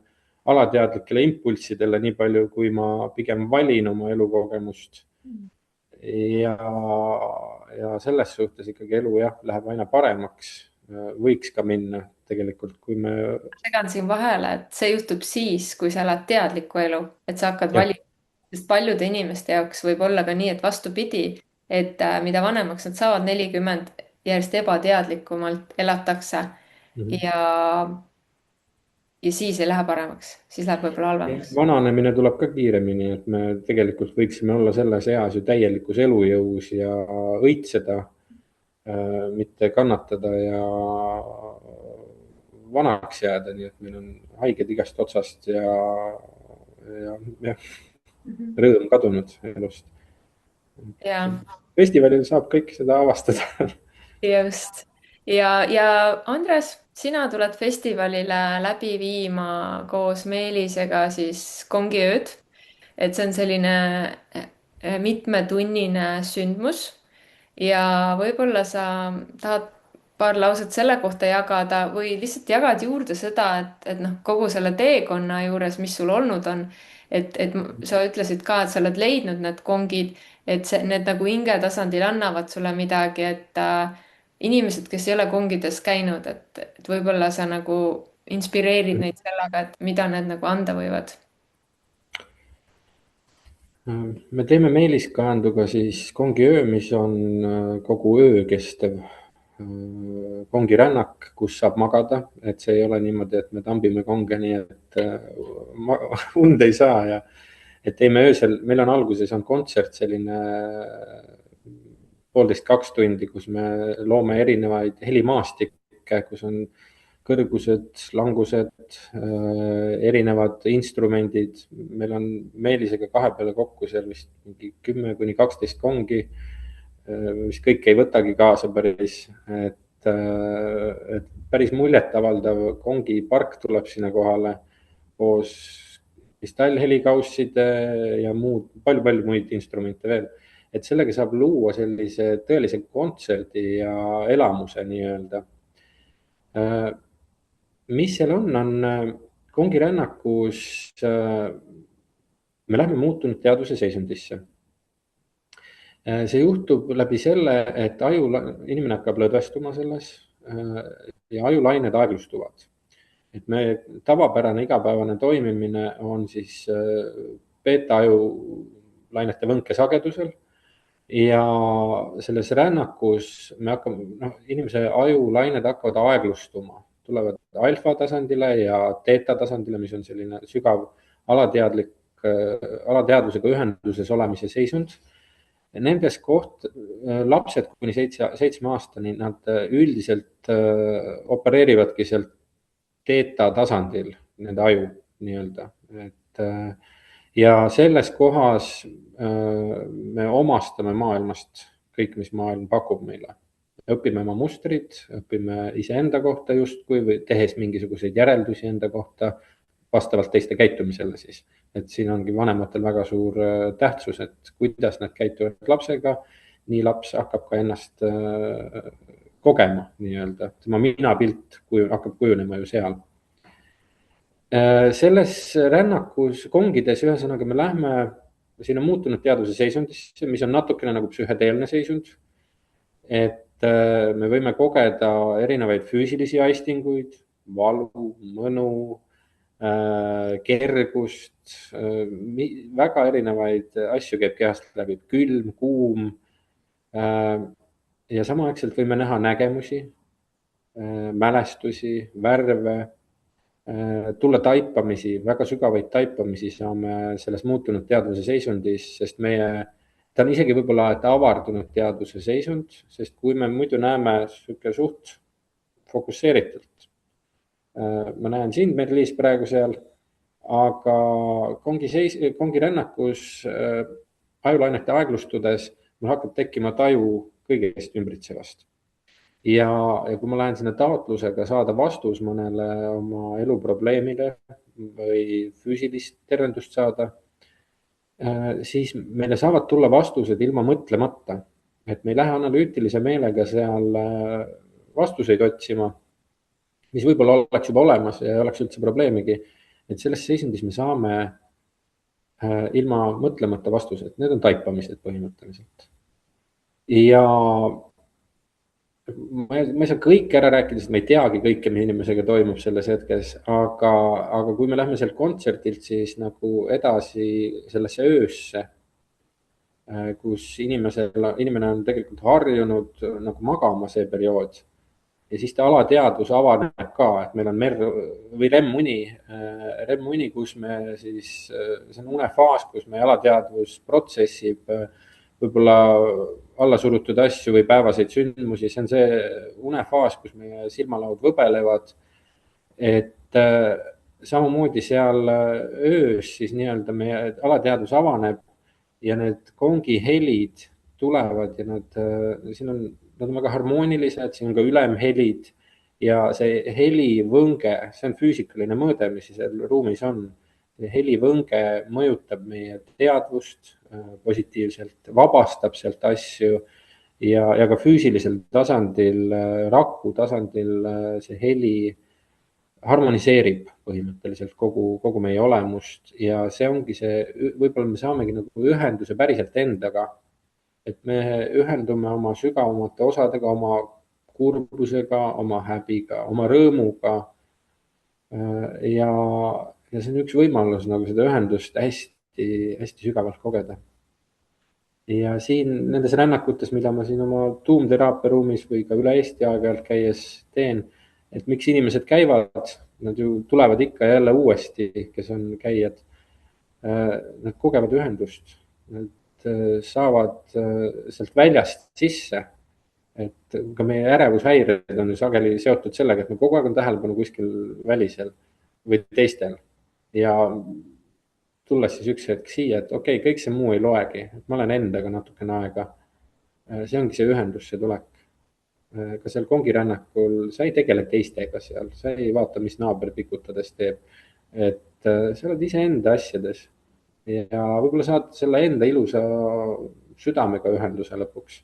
alateadlikele impulssidele nii palju, kui ma pigem valin oma elukogemust. ja selles suhtes ikkagi elu jah, läheb aina paremaks, võiks ka minna tegelikult, kui me. segan siin vahele, et see juhtub siis, kui sa elad teadlikku elu, et sa hakkad jah, valima, sest paljude inimeste jaoks võib olla ka nii, et vastupidi, et mida vanemaks nad saavad, 40, järjest ebateadlikumalt elatakse ja, ja siis ei lähe paremaks, siis läheb võib-olla halvemaks. vananemine tuleb ka kiiremini, et me tegelikult võiksime olla selles eas ju täielikus elujõus ja õitseda. mitte kannatada ja vanaks jääda, nii et meil on haiged igast otsast ja Mhm. rõõm kadunud elust. ja Festivalil saab kõike seda avastada. just. ja Andres, sina tuled festivalile läbi viima koos Meelisega siis kongiööd. et see on selline mitmetunnine sündmus ja võib-olla sa tahad paar lauset selle kohta jagada või lihtsalt jagad juurde seda, et noh, kogu selle teekonna juures, mis sul olnud on, et sa ütlesid ka, et sa oled leidnud need kongid, et see, need nagu hingetasandil annavad sulle midagi, et inimesed, kes ei ole kongides käinud, et võib-olla sa nagu inspireerid neid sellega, et mida need nagu anda võivad. Me teeme Meeliskäänduga siis kongiöö, mis on kogu öö kestev kongirännak, kus saab magada, et see ei ole niimoodi, et me tambime konge nii, et und ei saa ja et teeme öösel, meil on alguses on kontsert selline 1,5–2 tundi, kus me loome erinevaid helimaastikke, kus on kõrgused, langused, erinevad instrumendid. meil on Meelisega kahe peale kokku seal vist mingi 10–12 kongi, mis kõik ei võtagi kaasa päris, et päris muljetavaldav kongipark tuleb sinna kohale koos kristallhelikausside ja muud, palju-palju muid instrumente veel. et sellega saab luua sellise tõelise kontserdi ja elamuse nii-öelda. mis seal on kongirännakus, me lähme muutunud teadvuse seisundisse. see juhtub läbi selle, et inimene hakkab lõdvestuma selles ja ajulained aeglustuvad. et me tavapärane igapäevane toimimine on siis beeta-ajulainete võnkesagedusel ja selles rännakus me hakkame, noh, inimese ajulained hakkavad aeglustuma, tulevad alfa tasandile ja teeta tasandile, mis on selline sügav alateadlik, alateadvusega ühenduses olemise seisund. Nendes lapsed kuni 7 aastani, nad üldiselt opereerivadki sealt teeta tasandil, nende aju nii-öelda, et ja selles kohas me omastame maailmast kõik, mis maailm pakub meile. õpime oma mustrid, õpime iseenda kohta justkui või tehes mingisuguseid järeldusi enda kohta vastavalt teiste käitumisele siis. et siin ongi vanematel väga suur tähtsus, et kuidas nad käituvad lapsega, nii laps hakkab ka ennast kogema nii-öelda, tema minapilt hakkab kujunema ju seal. selles rännakus kongides, ühesõnaga me lähme sinna muutunud teadvuse seisundisse, mis on natukene nagu psühhedeelne seisund. et me võime kogeda erinevaid füüsilisi aistinguid, valu, mõnu, kergust, väga erinevaid asju käib kehast läbi, külm, kuum. ja samaaegselt võime näha nägemusi, mälestusi, värve, tulla taipamisi, väga sügavaid taipamisi saame selles muutunud teadvuse seisundis, sest ta on isegi võib-olla avardunud teadvuse seisund, sest kui me muidu näeme sihuke suht fokusseeritult. ma näen sind, Merliis, praegu seal, aga kongirännakus ajulainete aeglustudes mul hakkab tekkima taju kõigest ümbritsevast. ja kui ma lähen sinna taotlusega saada vastus mõnele oma eluprobleemile või füüsilist tervendust saada, siis meile saavad tulla vastused ilma mõtlemata, et me ei lähe analüütilise meelega seal vastuseid otsima, mis võib-olla oleks juba olemas ja ei oleks üldse probleemigi. et selles seisundis me saame ilma mõtlemata vastused, need on taipamised põhimõtteliselt. ja ma ei saa kõike ära rääkida, sest ma ei teagi kõike, mis inimesega toimub selles hetkes, aga kui me lähme sealt kontserdilt siis nagu edasi sellesse öösse, kus inimene on tegelikult harjunud nagu magama see periood ja siis ta alateadvus avaneb ka, et meil on või REM-uni, kus me siis, see on unefaas, kus meie alateadvus protsessib võib-olla alla surutud asju või päevaseid sündmusi, see on see unefaas, kus meie silmalaud võbelevad. et samamoodi seal öös siis nii-öelda meie alateadvus avaneb ja need kongi helid tulevad ja nad on väga harmoonilised, siin on ka ülemhelid ja see helivõnge, see on füüsikaline mõõde, mis seal ruumis on. helivõnge mõjutab meie teadvust positiivselt, vabastab sealt asju ja ka füüsilisel tasandil, raku tasandil see heli harmoniseerib põhimõtteliselt kogu meie olemust ja see ongi see, võib-olla me saamegi nagu ühenduse päriselt endaga. et me ühendume oma sügavamate osadega, oma kurbusega, oma häbiga, oma rõõmuga. ja see on üks võimalus nagu seda ühendust hästi-hästi sügavalt kogeda. ja siin nendes rännakutes, mida ma siin oma tuumteraapia ruumis või ka üle Eesti aeg-ajalt käies teen, et miks inimesed käivad, nad ju tulevad ikka ja jälle uuesti, kes on käijad. Nad kogevad ühendust, nad saavad sealt väljast sisse. et ka meie ärevushäired on ju sageli seotud sellega, et me kogu aeg on tähelepanu kuskil välisel või teistel ja tulles siis üks hetk siia, et okei, kõik see muu ei loegi, et ma olen endaga natukene aega. see ongi see ühendus, see tulek. ka seal kongirännakul sa ei tegele teistega seal, sa ei vaata, mis naaber pikutades teeb. et sa oled iseenda asjades ja võib-olla saad selle enda ilusa südamega ühenduse lõpuks,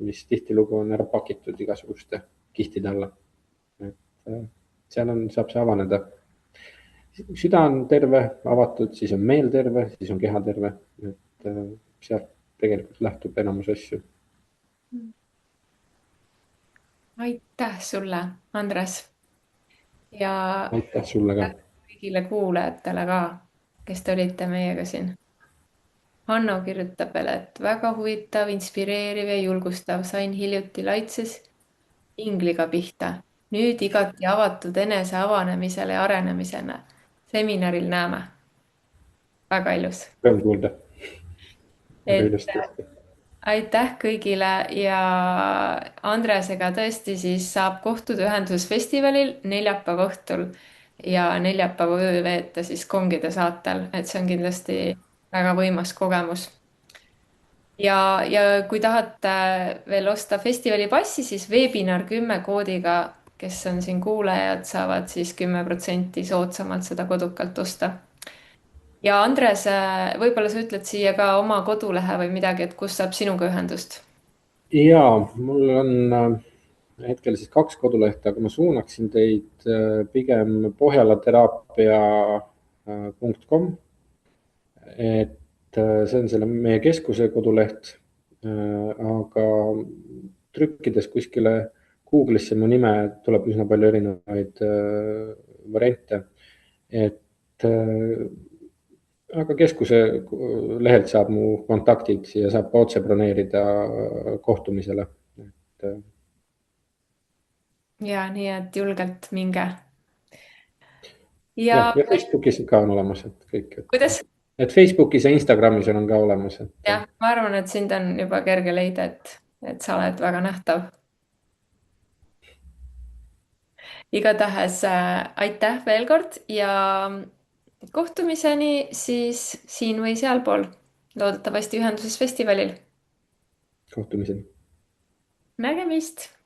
mis tihtilugu on ära pakitud igasuguste kihtide alla. et seal saab see avaneda. süda on terve, avatud, siis on meel terve, siis on keha terve. et sealt tegelikult lähtub enamus asju. aitäh sulle, Andres. ja aitäh sulle ka. kõigile kuulajatele ka, kes te olite meiega siin. Hanno kirjutab veel, et väga huvitav, inspireeriv ja julgustav, sain hiljuti Laitses ingliga pihta. nüüd igati avatud enese avanemisele ja arenemisele. seminaril näeme. väga ilus. rõõm kuulda. väga et ilusti. aitäh kõigile ja Andresega tõesti siis saab kohtuda ühendusfestivalil neljapäeva õhtul ja neljapäeva öö veeta siis Kongide saatel, et see on kindlasti väga võimas kogemus. ja kui tahate veel osta festivalipassi, siis veebinar 10 koodiga, kes on siin kuulajad, saavad siis 10% soodsamalt seda kodukalt osta. ja Andres, võib-olla sa ütled siia ka oma kodulehe või midagi, et kus saab sinuga ühendust? ja mul on hetkel siis 2 kodulehte, aga ma suunaksin teid pigem pohjalateraapia.com. et see on selle meie keskuse koduleht. aga trükkides kuskile Google'isse mu nime tuleb üsna palju erinevaid variante. et aga keskuse lehelt saab mu kontaktid ja saab ka otse broneerida kohtumisele. ja nii, et julgelt minge. ja Facebookis ka on olemas, et kõik. kuidas? et Facebookis ja Instagramis on ka olemas. jah, ma arvan, et sind on juba kerge leida, et sa oled väga nähtav. igatahes aitäh veel kord ja kohtumiseni siis siin või sealpool, loodetavasti ühenduses festivalil. kohtumiseni. nägemist.